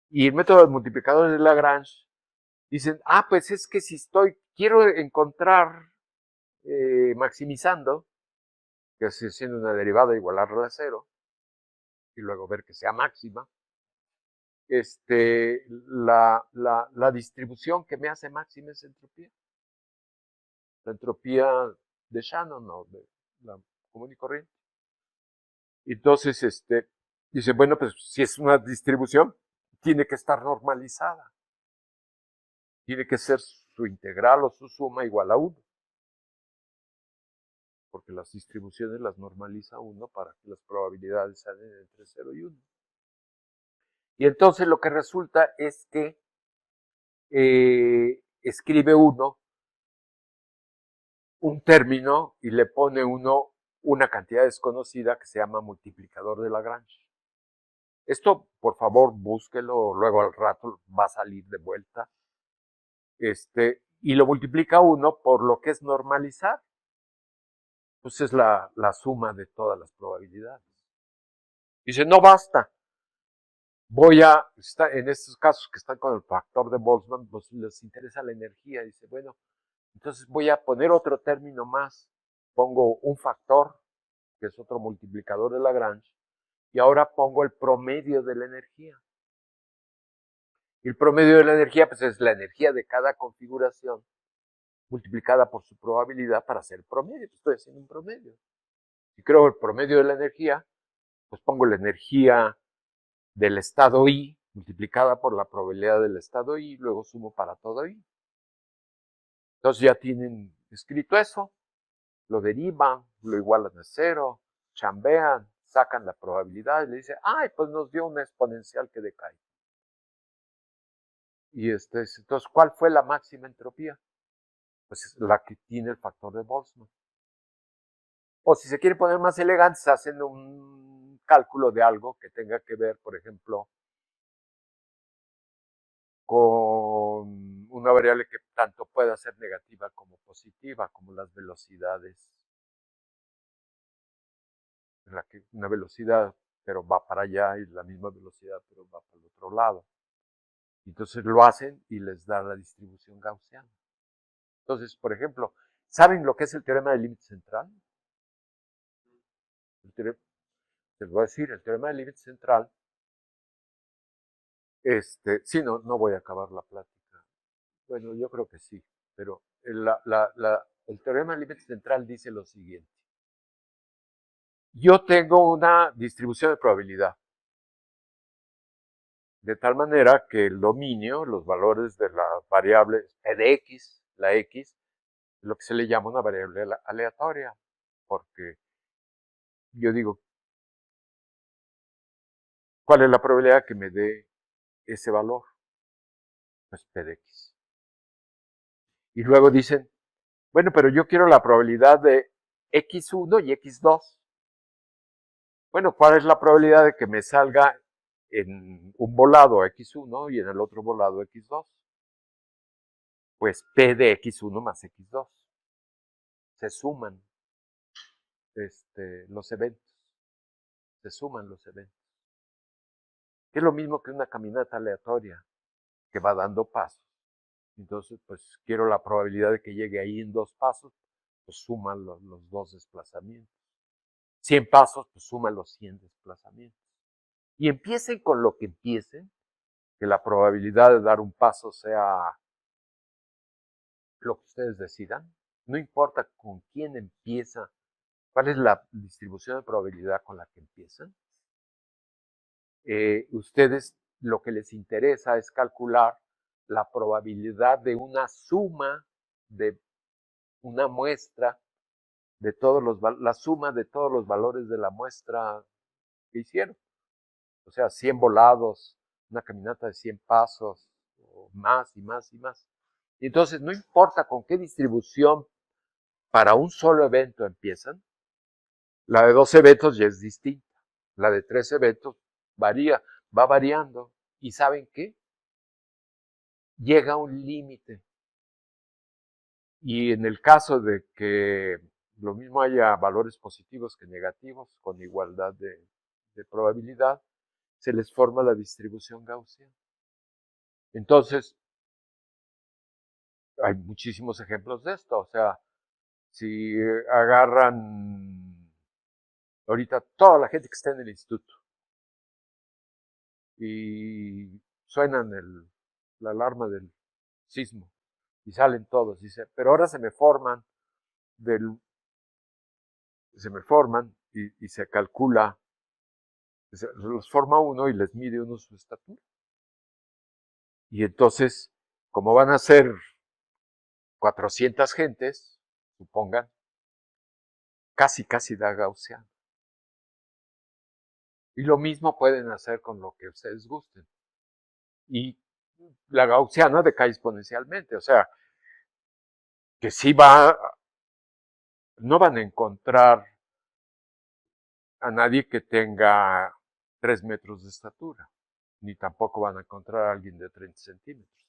y el método de multiplicadores de Lagrange dicen, pues es que si quiero encontrar maximizando, que es siendo una derivada igualarla a cero, y luego ver que sea máxima, la distribución que me hace máxima es entropía. La entropía de Shannon, o de la común y corriente. Entonces, dice, bueno, pues si es una distribución, tiene que estar normalizada. Tiene que ser su integral o su suma igual a 1. Porque las distribuciones las normaliza 1 para que las probabilidades sean entre 0 y 1. Y entonces lo que resulta es que escribe uno un término y le pone uno una cantidad desconocida que se llama multiplicador de Lagrange. Esto, por favor, búsquelo, luego al rato va a salir de vuelta. Y lo multiplica uno por lo que es normalizar. Pues es la suma de todas las probabilidades. Dice, no basta. En estos casos que están con el factor de Boltzmann, pues les interesa la energía. Dice, bueno, entonces voy a poner otro término más. Pongo un factor, que es otro multiplicador de Lagrange, y ahora pongo el promedio de la energía. Y el promedio de la energía, pues es la energía de cada configuración multiplicada por su probabilidad para hacer promedio. Estoy haciendo un promedio. Si creo el promedio de la energía, pues pongo la energía del estado I multiplicada por la probabilidad del estado I, y luego sumo para todo I. Entonces ya tienen escrito eso, lo derivan, lo igualan a 0, chambean, sacan la probabilidad y le dicen, pues nos dio una exponencial que decae. Y entonces, ¿cuál fue la máxima entropía? Pues es la que tiene el factor de Boltzmann. O si se quiere poner más elegante, se hacen un cálculo de algo que tenga que ver, por ejemplo, con una variable que tanto pueda ser negativa como positiva, como las velocidades. En la que una velocidad, pero va para allá, y la misma velocidad, pero va para el otro lado. Entonces lo hacen y les da la distribución gaussiana. Entonces, por ejemplo, ¿saben lo que es el teorema del límite central? Les voy a decir, el teorema del límite central, sí, no voy a acabar la plática. Bueno, yo creo que sí, pero el teorema del límite central dice lo siguiente. Yo tengo una distribución de probabilidad, de tal manera que el dominio, los valores de las variables p de x, la x, lo que se le llama una variable aleatoria, porque yo digo, ¿cuál es la probabilidad que me dé ese valor? Pues P de X. Y luego dicen, bueno, pero yo quiero la probabilidad de X1 y X2. Bueno, ¿cuál es la probabilidad de que me salga en un volado X1 y en el otro volado X2? Pues P de X1 más X2. Se suman los eventos. Se suman los eventos. Es lo mismo que una caminata aleatoria que va dando pasos. Entonces, pues quiero la probabilidad de que llegue ahí en 2 pasos, pues suman los 2 desplazamientos. 100 pasos, pues suman los 100 desplazamientos. Y empiecen con lo que empiecen, que la probabilidad de dar un paso sea lo que ustedes decidan. No importa con quién empieza, cuál es la distribución de probabilidad con la que empiezan. Ustedes lo que les interesa es calcular la probabilidad de una suma de una muestra de todos la suma de todos los valores de la muestra que hicieron. O sea, 100 volados, una caminata de 100 pasos, o más y más y más. Y entonces, no importa con qué distribución para un solo evento empiezan, la de 2 eventos ya es distinta. La de 3 eventos varía, va variando. ¿Y saben qué? Llega a un límite. Y en el caso de que lo mismo haya valores positivos que negativos, con igualdad de probabilidad, se les forma la distribución gaussiana. Entonces, hay muchísimos ejemplos de esto. O sea, si agarran ahorita toda la gente que está en el instituto y suenan la alarma del sismo y salen todos, dice, pero ahora se me forman y se calcula, los forma uno y les mide uno su estatura. Y entonces, como van a ser 400 gentes, supongan, casi da gaussiano. Y lo mismo pueden hacer con lo que ustedes gusten. Y la gaussiana decae exponencialmente, o sea, que sí no van a encontrar a nadie que tenga 3 metros de estatura, ni tampoco van a encontrar a alguien de 30 centímetros.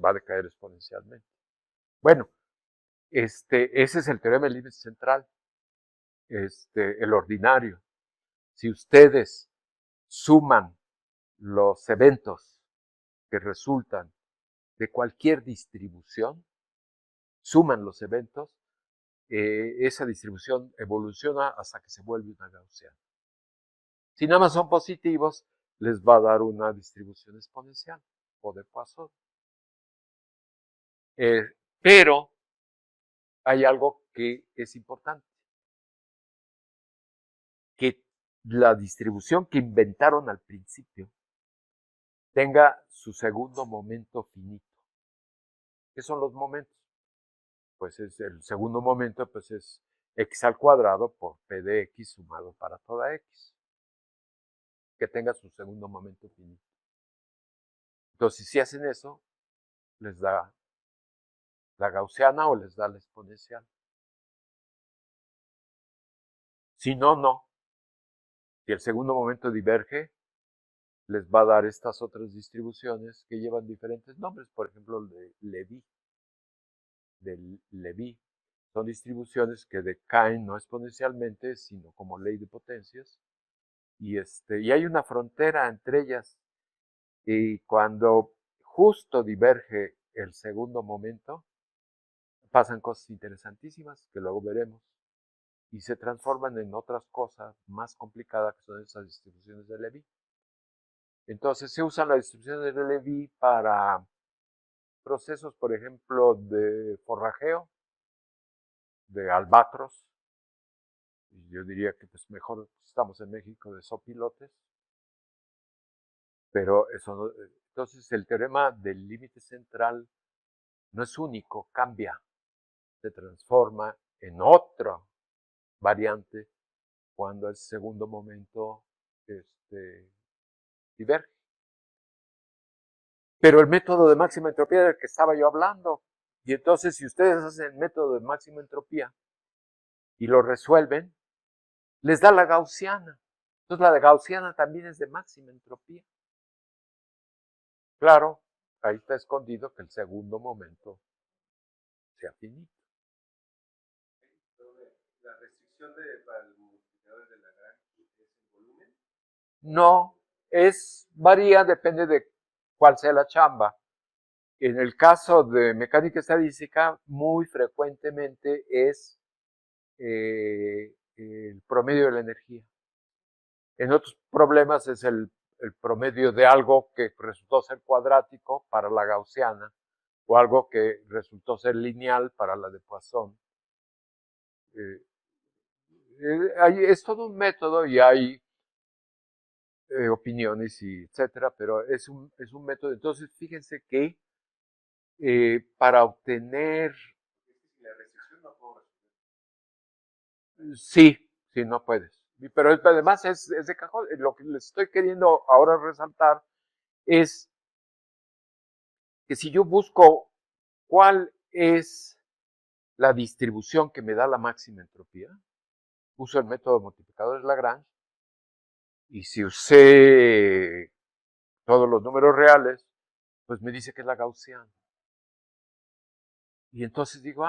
Va a decaer exponencialmente. Bueno, ese es el teorema del límite central, el ordinario. Si ustedes suman los eventos que resultan de cualquier distribución, suman los eventos, esa distribución evoluciona hasta que se vuelve una gaussiana. Si nada más son positivos, les va a dar una distribución exponencial o de Poisson. Pero hay algo que es importante, que la distribución que inventaron al principio tenga su segundo momento finito. ¿Qué son los momentos? Pues es el segundo momento, pues es x al cuadrado por p de x sumado para toda x. Que tenga su segundo momento finito. Entonces, si hacen eso, les da la gaussiana o les da la exponencial. Si no, no. Si el segundo momento diverge, les va a dar estas otras distribuciones que llevan diferentes nombres. Por ejemplo, el de Levy. Son distribuciones que decaen no exponencialmente, sino como ley de potencias. Y hay una frontera entre ellas. Y cuando justo diverge el segundo momento, pasan cosas interesantísimas que luego veremos. Y se transforman en otras cosas más complicadas que son esas distribuciones de Levy. Entonces se usan las distribuciones de Levy para procesos, por ejemplo, de forrajeo, de albatros. Yo diría que pues mejor estamos en México de sopilotes. Pero eso, entonces el teorema del límite central no es único, cambia, se transforma en otra variante cuando el segundo momento diverge. Pero el método de máxima entropía del que estaba yo hablando, y entonces si ustedes hacen el método de máxima entropía y lo resuelven, les da la gaussiana. Entonces la de gaussiana también es de máxima entropía. Claro, ahí está escondido que el segundo momento sea finito. ¿La restricción para el multiplicador de Lagrange es el volumen? No, varía, depende de cuál sea la chamba. En el caso de mecánica estadística, muy frecuentemente es el promedio de la energía. En otros problemas es el promedio de algo que resultó ser cuadrático para la gaussiana o algo que resultó ser lineal para la de Poisson. Es todo un método y hay opiniones y etcétera, pero es un método. Entonces, fíjense que para obtener... La restricción no puedo resolver. Sí, no puedes. Pero además es de cajón. Lo que les estoy queriendo ahora resaltar es que si yo busco cuál es la distribución que me da la máxima entropía, uso el método de multiplicadores Lagrange, y si usé todos los números reales, pues me dice que es la gaussiana. Y entonces digo,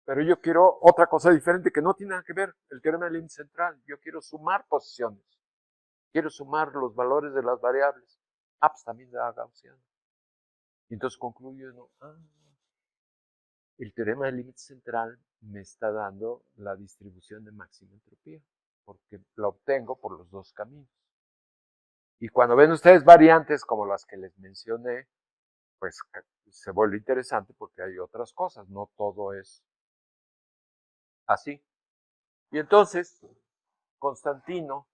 pero yo quiero otra cosa diferente que no tiene nada que ver, el teorema del límite central. Yo quiero sumar posiciones, quiero sumar los valores de las variables. Pues también da gaussiana. Y entonces concluyo, el teorema del límite central me está dando la distribución de máxima entropía, porque la obtengo por los dos caminos. Y cuando ven ustedes variantes como las que les mencioné, pues se vuelve interesante porque hay otras cosas, no todo es así. Y entonces, Constantino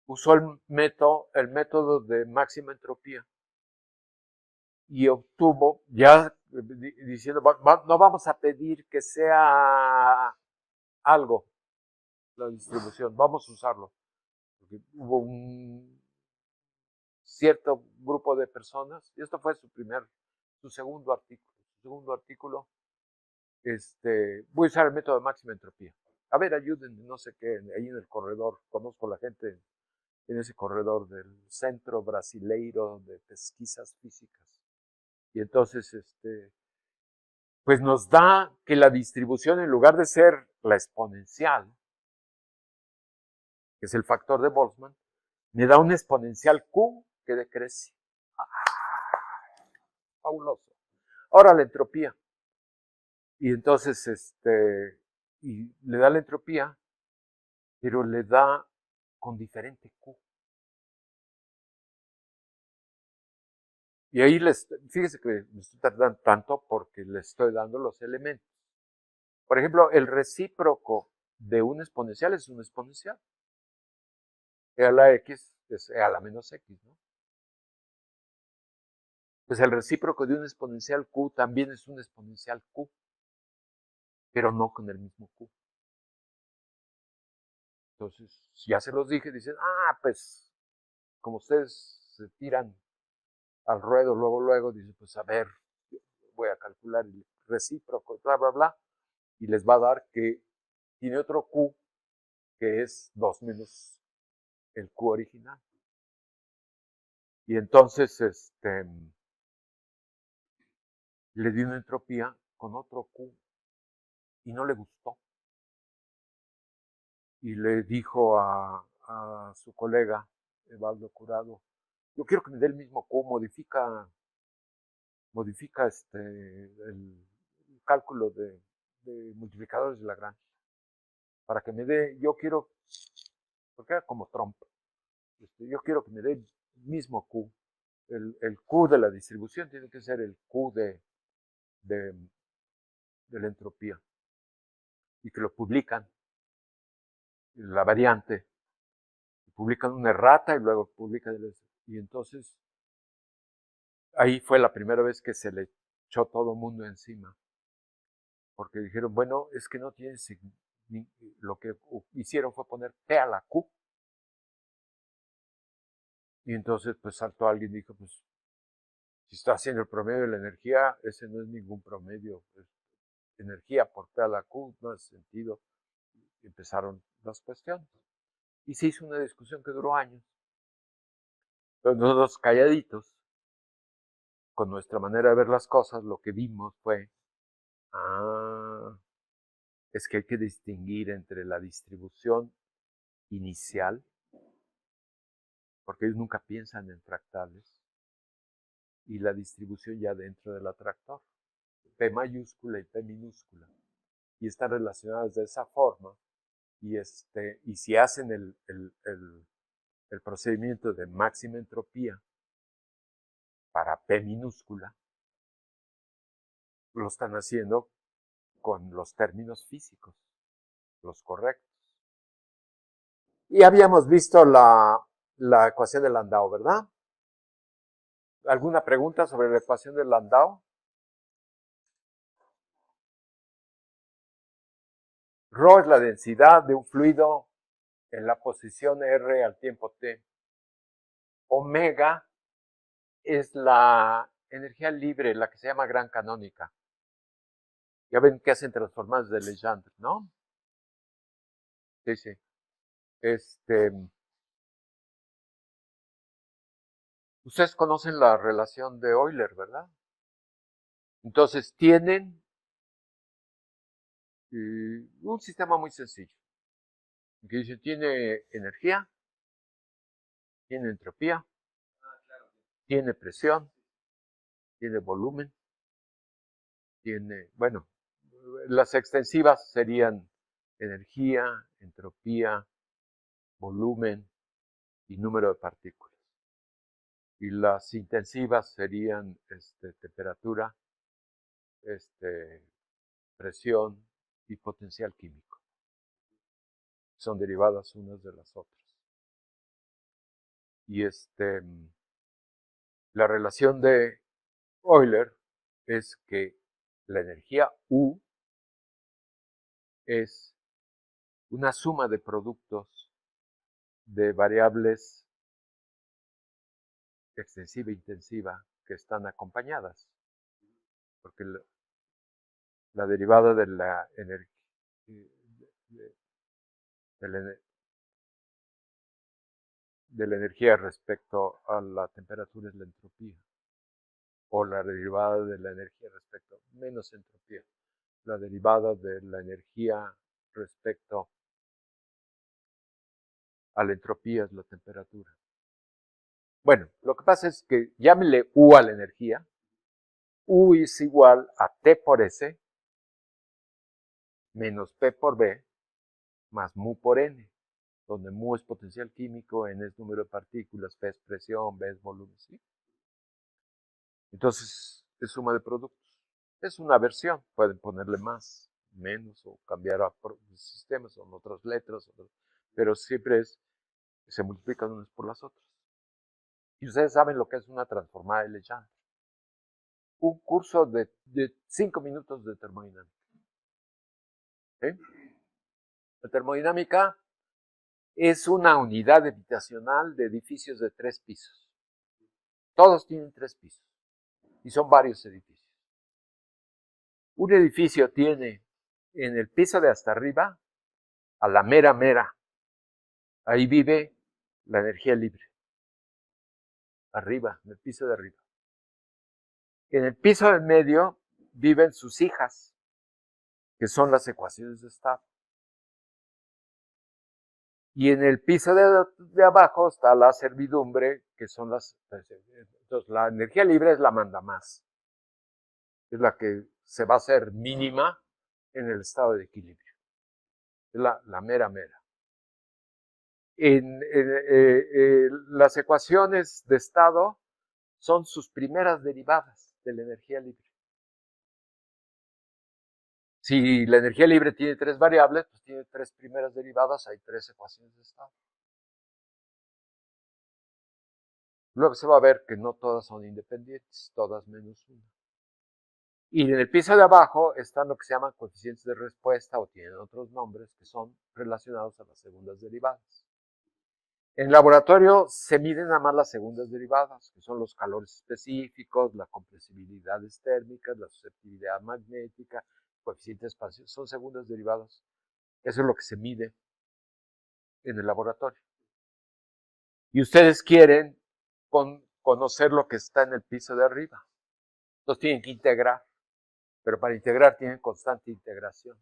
usó el método de máxima entropía y obtuvo, ya diciendo, no vamos a pedir que sea algo la distribución, vamos a usarlo. Porque hubo un cierto grupo de personas, y esto fue su segundo artículo. Su segundo artículo, voy a usar el método de máxima entropía. A ver, ayúdenme, no sé qué, ahí en el corredor, conozco a la gente en ese corredor del Centro Brasileiro de Pesquisas Físicas. Y entonces, pues nos da que la distribución, en lugar de ser la exponencial, que es el factor de Boltzmann, me da un exponencial Q que decrece. Fabuloso. Ahora la entropía. Y entonces, y le da la entropía, pero le da con diferente Q. Y ahí fíjese que me estoy tardando tanto porque le estoy dando los elementos. Por ejemplo, el recíproco de un exponencial es un exponencial. E a la X es E a la menos X, ¿no? Pues el recíproco de un exponencial Q también es un exponencial Q, pero no con el mismo Q. Entonces, ya se los dije, dicen, pues, como ustedes se tiran al ruedo luego, dicen, pues a ver, voy a calcular el recíproco, bla, bla, bla, y les va a dar que tiene otro Q que es 2 menos el Q original. Y entonces, le di una entropía con otro Q y no le gustó. Y le dijo a su colega, Evaldo Curado, yo quiero que me dé el mismo Q, modifica el cálculo de multiplicadores de Lagrange, para que me dé, yo quiero, porque era como Trump, yo quiero que me dé el mismo Q, el Q de la distribución tiene que ser el Q de la entropía, y que lo publican, la variante, publican una errata y luego publican y entonces ahí fue la primera vez que se le echó todo el mundo encima. Porque dijeron, bueno, es que no tiene lo que hicieron fue poner P a la Q. Y entonces pues saltó alguien y dijo, pues si está haciendo el promedio de la energía, ese no es ningún promedio. Pues, energía por P a la Q no hace sentido. Y empezaron las cuestiones. Y se hizo una discusión que duró años. Pero nosotros calladitos, con nuestra manera de ver las cosas, lo que vimos fue, es que hay que distinguir entre la distribución inicial, porque ellos nunca piensan en fractales, y la distribución ya dentro del atractor, P mayúscula y P minúscula, y están relacionadas de esa forma, y si hacen el procedimiento de máxima entropía para P minúscula, lo están haciendo con los términos físicos, los correctos. Y habíamos visto la ecuación de Landau, ¿verdad? ¿Alguna pregunta sobre la ecuación de Landau? Rho es la densidad de un fluido en la posición R al tiempo t. Omega es la energía libre, la que se llama gran canónica. Ya ven que hacen transformadas de Legendre, ¿no? Sí, sí. Ustedes conocen la relación de Euler, ¿verdad? Entonces tienen un sistema muy sencillo. Que dice, tiene energía, tiene entropía, tiene presión, tiene volumen, bueno, las extensivas serían energía, entropía, volumen y número de partículas. Y las intensivas serían temperatura, presión y potencial químico. Son derivadas unas de las otras. Y la relación de Euler es que la energía U es una suma de productos de variables extensiva e intensiva que están acompañadas. Porque la derivada de la energía de la energía respecto a la temperatura es la entropía. O la derivada de la energía respecto a menos entropía. La derivada de la energía respecto a la entropía es la temperatura. Bueno, lo que pasa es que llámele U a la energía. U es igual a T por S menos P por B más mu por N, donde mu es potencial químico, N es número de partículas, P es presión, B es volumen, ¿sí? Entonces, es suma de productos. Es una versión, pueden ponerle más, menos, o cambiar a sistemas, o en otras letras, pero siempre se multiplican unas por las otras. Y ustedes saben lo que es una transformada de Legendre. Un curso de 5 minutos de termodinámica. ¿Sí? La termodinámica es una unidad habitacional de edificios de 3 pisos. Todos tienen 3 pisos. Y son varios edificios. Un edificio tiene en el piso de hasta arriba, a la mera, ahí vive la energía libre. Arriba, en el piso de arriba. En el piso del medio viven sus hijas, que son las ecuaciones de estado. Y en el piso de abajo está la servidumbre, que son entonces la energía libre es la mandamás. Es la que se va a hacer mínima en el estado de equilibrio. Es la mera. Las ecuaciones de estado son sus primeras derivadas de la energía libre. Si la energía libre tiene 3 variables, pues tiene 3 primeras derivadas, hay 3 ecuaciones de estado. Luego se va a ver que no todas son independientes, todas menos una. Y en el piso de abajo están lo que se llaman coeficientes de respuesta o tienen otros nombres que son relacionados a las segundas derivadas. En el laboratorio se miden nada más las segundas derivadas, que son los calores específicos, las compresibilidades térmicas, la susceptibilidad magnética, coeficiente de expansión, son segundas derivadas. Eso es lo que se mide en el laboratorio. Y ustedes quieren conocer lo que está en el piso de arriba. Entonces tienen que integrar, pero para integrar tienen constante integración.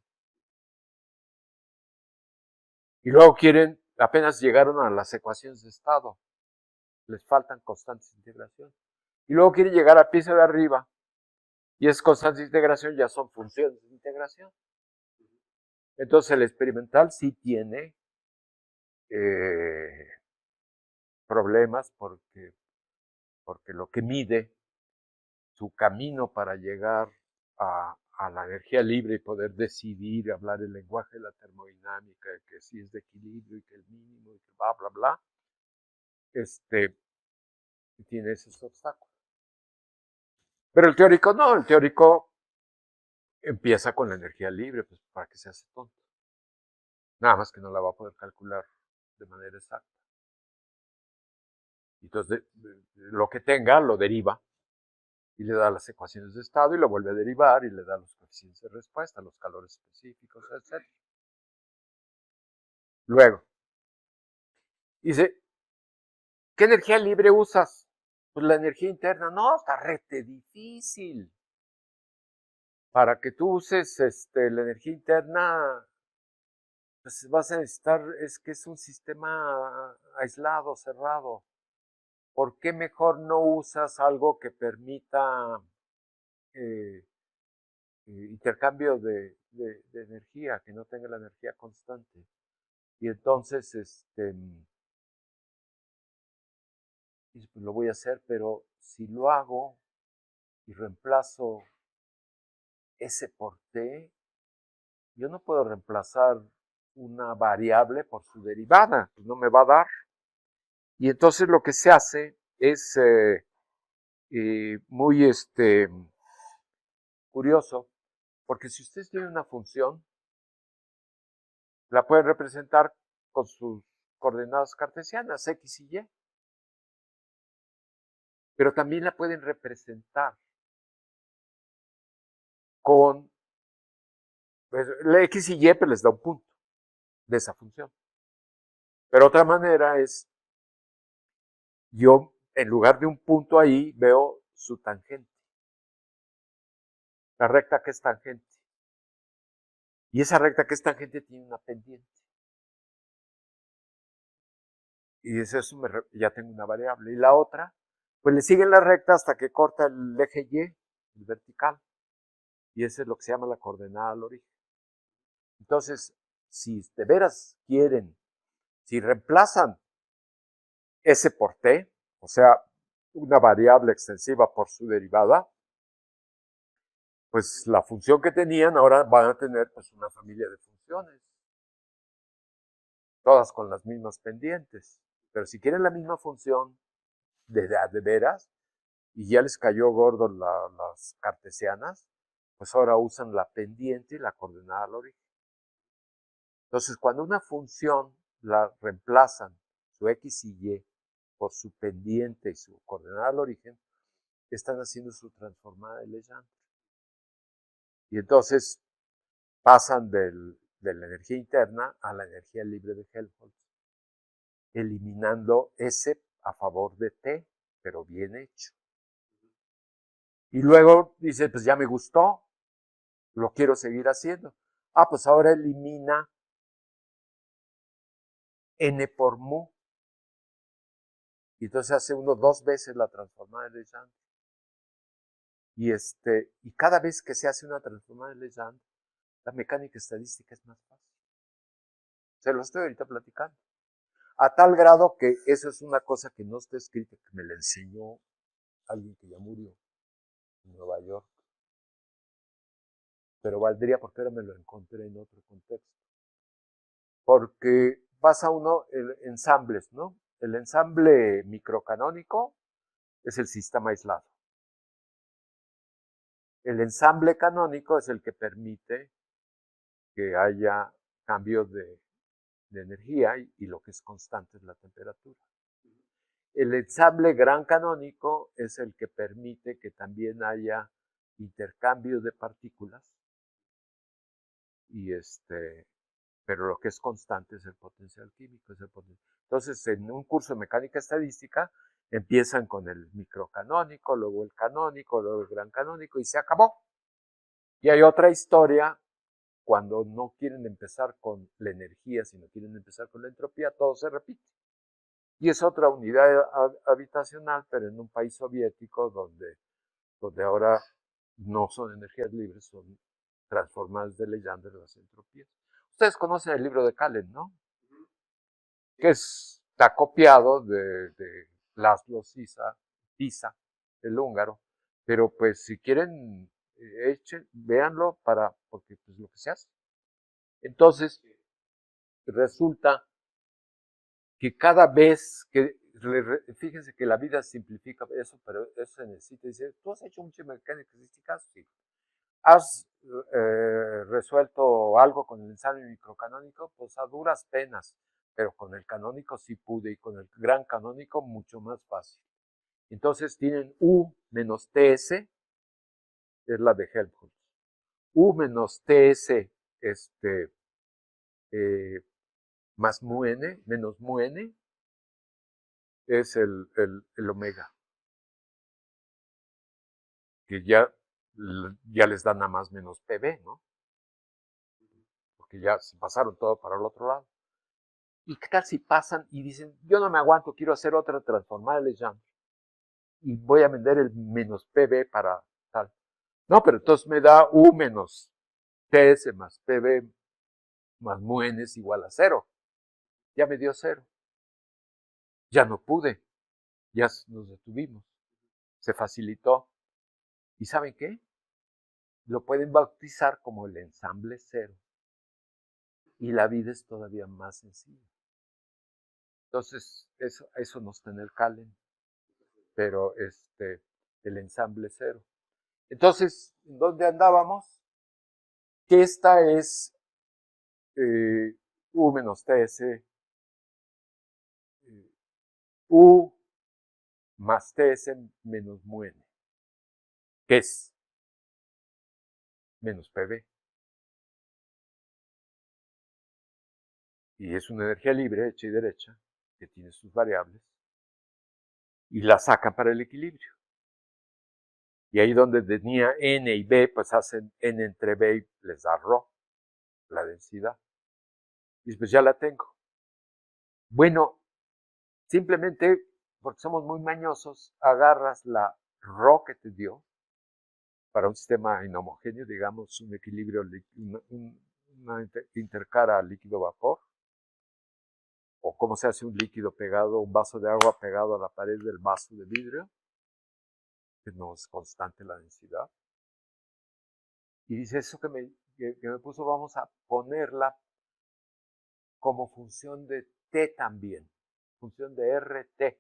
Y luego quieren, apenas llegaron a las ecuaciones de estado, les faltan constantes de integración. Y luego quieren llegar al piso de arriba, y es constante de integración, ya son funciones de integración. Entonces el experimental sí tiene problemas porque lo que mide su camino para llegar a la energía libre y poder decidir, hablar el lenguaje de la termodinámica, que sí es de equilibrio y que el mínimo y que bla, bla, bla, tiene esos obstáculos. Pero el teórico no, el teórico empieza con la energía libre, pues para que se hace tonto. Nada más que no la va a poder calcular de manera exacta. Entonces, lo que tenga lo deriva y le da las ecuaciones de estado y lo vuelve a derivar y le da los coeficientes de respuesta, los calores específicos, etc. Luego, dice, ¿qué energía libre usas? Pues la energía interna. No, está rete difícil. Para que tú uses la energía interna, pues vas a necesitar, es que es un sistema aislado, cerrado. ¿Por qué mejor no usas algo que permita intercambio de energía, que no tenga la energía constante? Y entonces, pues lo voy a hacer, pero si lo hago y reemplazo S por T, yo no puedo reemplazar una variable por su derivada, pues no me va a dar. Y entonces lo que se hace es muy curioso, porque si ustedes tienen una función, la pueden representar con sus coordenadas cartesianas, X y Y, pero también la pueden representar con, pues, la X y Y, pues les da un punto de esa función. Pero otra manera es, yo en lugar de un punto ahí, veo su tangente, la recta que es tangente. Y esa recta que es tangente tiene una pendiente. Y eso ya tengo una variable. Y la otra, pues le sigue la recta hasta que corta el eje Y, el vertical. Y eso es lo que se llama la coordenada al origen. Entonces, si de veras quieren, si reemplazan S por T, o sea, una variable extensiva por su derivada, pues la función que tenían ahora van a tener pues una familia de funciones, todas con las mismas pendientes. Pero si quieren la misma función de veras, y ya les cayó gordo las cartesianas, pues ahora usan la pendiente y la coordenada al origen. Entonces, cuando una función la reemplazan, su X y Y, por su pendiente y su coordenada al origen, están haciendo su transformada de Legendre. Y entonces pasan de la energía interna a la energía libre de Helmholtz, eliminando S a favor de T, pero bien hecho. Y luego dice, pues ya me gustó, lo quiero seguir haciendo. Ah, pues ahora elimina N por mu. Y entonces hace uno 2 veces la transformada de Legendre. Y cada vez que se hace una transformada de Legendre, la mecánica estadística es más fácil. Se lo estoy ahorita platicando. A tal grado que eso es una cosa que no está escrita, que me la enseñó alguien que ya murió en Nueva York. Pero valdría porque ahora me lo encontré en otro contexto. Porque pasa uno ensambles, ¿no? El ensamble microcanónico es el sistema aislado. El ensamble canónico es el que permite que haya cambios de energía y lo que es constante es la temperatura. El ensamble gran canónico es el que permite que también haya intercambio de partículas, pero lo que es constante es el potencial químico. Entonces, en un curso de mecánica estadística, empiezan con el microcanónico, luego el canónico, luego el gran canónico, y se acabó. Y hay otra historia, cuando no quieren empezar con la energía, sino quieren empezar con la entropía, todo se repite. Y es otra unidad habitacional, pero en un país soviético donde ahora no son energías libres, son transformadas de Legendre las entropías. Ustedes conocen el libro de Kallen, ¿no? Que está copiado de Laszlo Tisza, el húngaro, pero pues si quieren, véanlo porque pues lo que se hace. Entonces, resulta que cada vez que, fíjense que la vida simplifica eso, pero eso se necesita. Dice, ¿tú has hecho mucha mecánica estadística? Sí. ¿Has resuelto algo con el ensamble microcanónico? Pues a duras penas, pero con el canónico sí pude, y con el gran canónico mucho más fácil. Entonces tienen U menos TS, es la de Helmholtz. U menos TS, más mu n, menos mu n, es el omega, que ya les da nada más menos PB, ¿no? Porque ya se pasaron todo para el otro lado. ¿Y qué tal si pasan y dicen, yo no me aguanto, quiero hacer otra transformada de Legendre y voy a vender el menos PB para tal? No, pero entonces me da U menos TS más PB más mu n es igual a 0. Ya me dio 0. Ya no pude. Ya nos detuvimos. Se facilitó. ¿Y saben qué? Lo pueden bautizar como el ensamble 0. Y la vida es todavía más sencilla. Entonces, eso no está en el Kallen, pero el ensamble 0. Entonces, ¿dónde andábamos? Que esta es U menos TS, U más TS menos mu n, que es menos PB. Y es una energía libre, hecha y derecha, que tiene sus variables, y la sacan para el equilibrio. Y ahí donde tenía N y B, pues hacen N entre B y les da ρ, la densidad. Y pues ya la tengo. Bueno, simplemente porque somos muy mañosos, agarras la ρ que te dio para un sistema inhomogéneo, digamos, un equilibrio, una intercara líquido-vapor, o cómo se hace un líquido pegado, un vaso de agua pegado a la pared del vaso de vidrio, que no es constante la densidad. Y dice, eso que me puso, vamos a ponerla como función de t también, función de RT.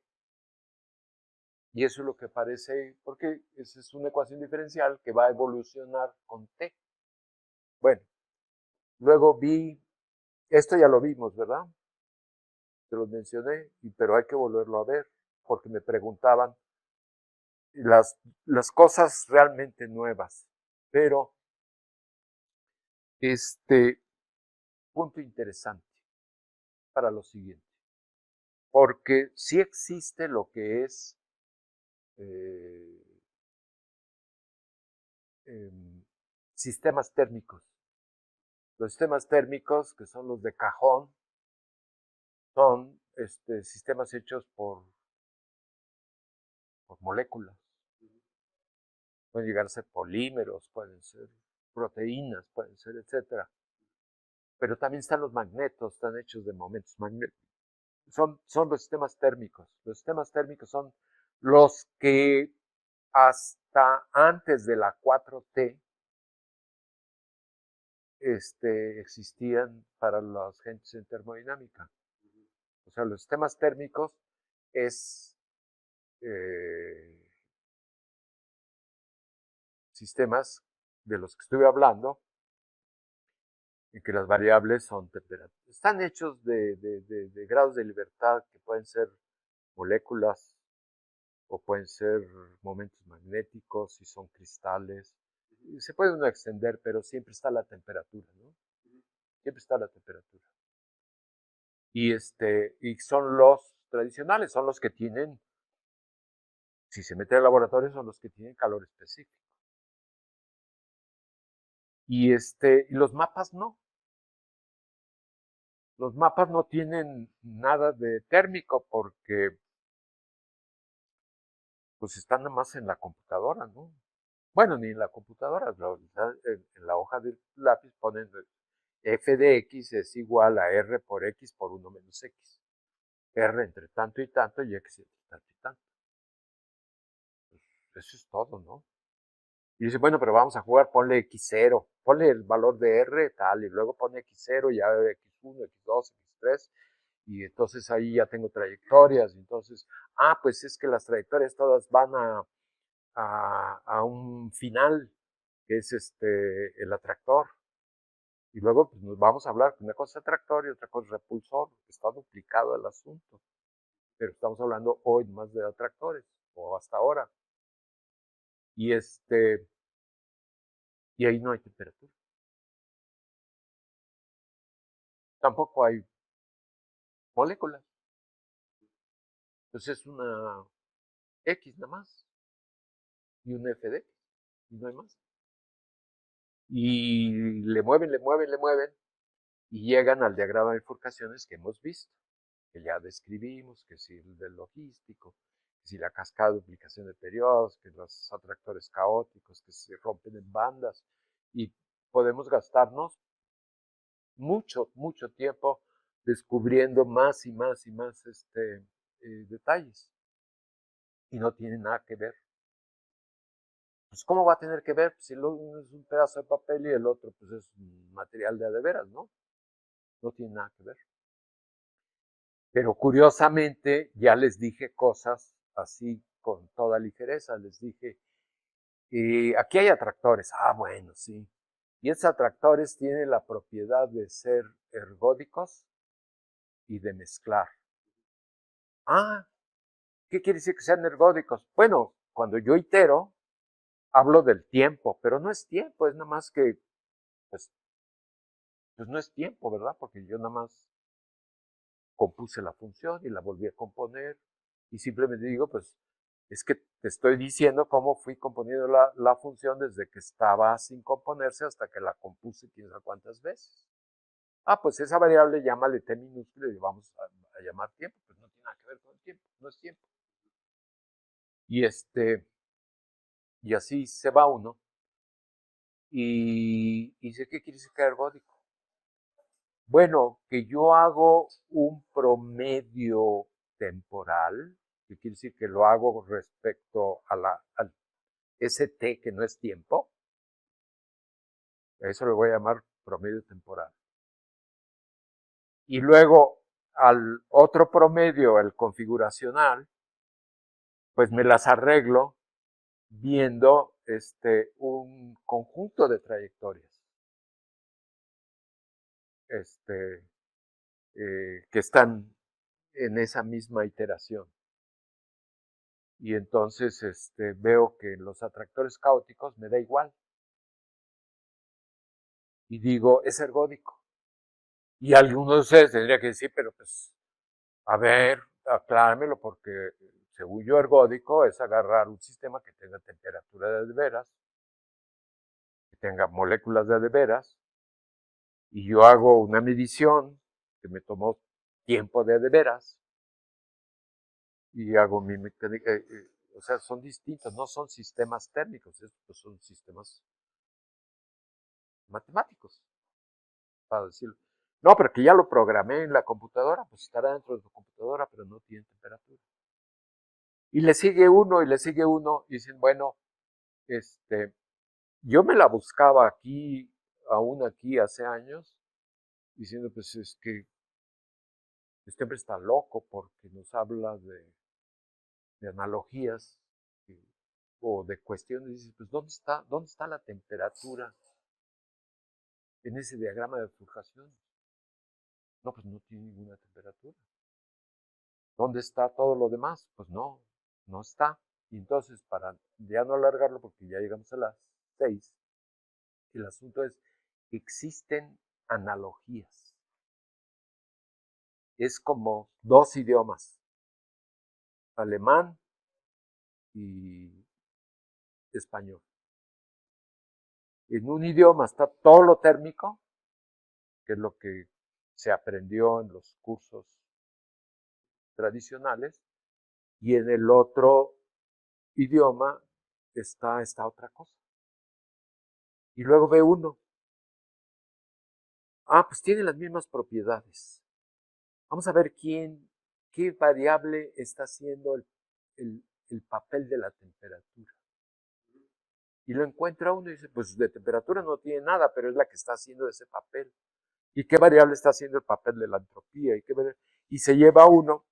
Y eso es lo que parece, porque esa es una ecuación diferencial que va a evolucionar con t. Bueno, luego esto ya lo vimos, ¿verdad? Te lo mencioné, pero hay que volverlo a ver, porque me preguntaban las cosas realmente nuevas. Pero, punto interesante para lo siguiente, porque sí existe lo que es sistemas térmicos. Los sistemas térmicos, que son los de cajón, son sistemas hechos por moléculas. Pueden llegar a ser polímeros, pueden ser proteínas, pueden ser, etcétera. Pero también están los magnetos, están hechos de momentos magnéticos. Son los sistemas térmicos. Los sistemas térmicos son los que hasta antes de la 4T existían para las gentes en termodinámica. O sea, los sistemas térmicos es sistemas de los que estuve hablando, en que las variables son temperaturas. Están hechos de grados de libertad que pueden ser moléculas o pueden ser momentos magnéticos y son cristales. Se puede uno extender, pero siempre está la temperatura, ¿no? Siempre está la temperatura. Y son los tradicionales, son los que tienen, si se mete al laboratorio, son los que tienen calor específico. Y los mapas no. Los mapas no tienen nada de térmico porque pues están nada más en la computadora, ¿no? Bueno, ni en la computadora, en la hoja del lápiz ponen f de x es igual a r por x por 1 menos x. R entre tanto y tanto y x entre tanto y tanto. Pues eso es todo, ¿no? Y dice, bueno, pero vamos a jugar, ponle x0, ponle el valor de r tal, y luego pone x0, ya x1, x2, x3, y entonces ahí ya tengo trayectorias, y entonces, pues es que las trayectorias todas van a un final, que es el atractor. Y luego pues, nos vamos a hablar que una cosa es atractor y otra cosa es repulsor, está duplicado el asunto. Pero estamos hablando hoy más de atractores, o hasta ahora. Y y ahí no hay temperatura. Tampoco hay moléculas. Entonces es una X nada más y un F de X, y no hay más. Y le mueven, y llegan al diagrama de bifurcaciones que hemos visto, que ya describimos, que si el del logístico, que si la cascada de duplicación de periodos, que los atractores caóticos, que se rompen en bandas, y podemos gastarnos mucho, mucho tiempo descubriendo más y más y más detalles. Y no tiene nada que ver. Pues, ¿cómo va a tener que ver? Pues, si uno es un pedazo de papel y el otro pues, es material de veras, ¿no? No tiene nada que ver. Pero curiosamente ya les dije cosas así con toda ligereza. Les dije, aquí hay atractores. Bueno, sí. Y esos atractores tienen la propiedad de ser ergódicos y de mezclar. ¿Qué quiere decir que sean ergódicos? Bueno, cuando yo itero, hablo del tiempo, pero no es tiempo, es nada más que, pues no es tiempo, ¿verdad? Porque yo nada más compuse la función y la volví a componer y simplemente digo, pues es que te estoy diciendo cómo fui componiendo la función desde que estaba sin componerse hasta que la compuse quién sabe cuántas veces. Pues esa variable llámale t minúscula y vamos a llamar tiempo, pues no tiene nada que ver con el tiempo, no es tiempo. Y y así se va uno. Y dice, ¿qué quiere decir que ergódico? Bueno, que yo hago un promedio temporal, que quiere decir que lo hago respecto al ST, que no es tiempo. A eso le voy a llamar promedio temporal. Y luego al otro promedio, el configuracional, pues me las arreglo viendo un conjunto de trayectorias que están en esa misma iteración. Y entonces veo que los atractores caóticos me da igual. Y digo, es ergódico. Y algunos de ustedes tendría que decir, pero pues, a ver, acláramelo, porque según yo ergódico es agarrar un sistema que tenga temperatura de veras, que tenga moléculas de veras, y yo hago una medición que me tomó tiempo de veras, y hago mi mecánica, o sea, son distintos, no son sistemas térmicos, estos son sistemas matemáticos, para decirlo. No, pero que ya lo programé en la computadora, pues estará dentro de tu computadora, pero no tiene temperatura. Y le sigue uno, y le sigue uno, y dicen, bueno, yo me la buscaba aquí, aún aquí hace años, diciendo, pues es que este hombre está loco porque nos habla de de analogías o de cuestiones, dices, pues ¿dónde está la temperatura en ese diagrama de bifurcación? No, pues no tiene ninguna temperatura. ¿Dónde está todo lo demás? Pues no está. Y entonces, para ya no alargarlo, porque ya llegamos a las 6, el asunto es que existen analogías. Es como dos idiomas, alemán y español. En un idioma está todo lo térmico, que es lo que se aprendió en los cursos tradicionales, y en el otro idioma está esta otra cosa. Y luego ve uno. Pues tiene las mismas propiedades. Vamos a ver qué variable está haciendo el papel de la temperatura. Y lo encuentra uno y dice, pues de temperatura no tiene nada, pero es la que está haciendo ese papel. ¿Y qué variable está haciendo el papel de la entropía? Y se lleva uno,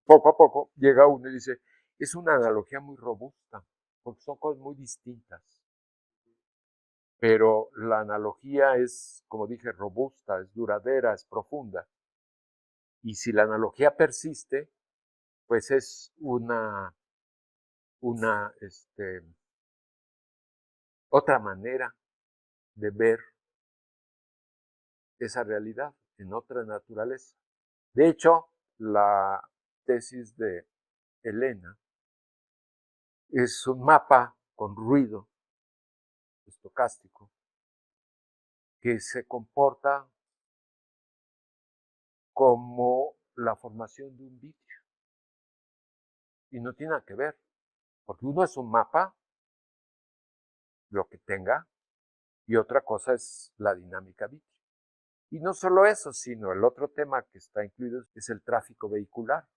poco a poco, llega uno y dice, es una analogía muy robusta, porque son cosas muy distintas. Pero la analogía es, como dije, robusta, es duradera, es profunda. Y si la analogía persiste, pues es otra manera de ver esa realidad en otra naturaleza. De hecho, la tesis de Elena es un mapa con ruido estocástico que se comporta como la formación de un vitrio. Y no tiene nada que ver, porque uno es un mapa, lo que tenga, y otra cosa es la dinámica vitrio. Y no solo eso, sino el otro tema que está incluido es el tráfico vehicular.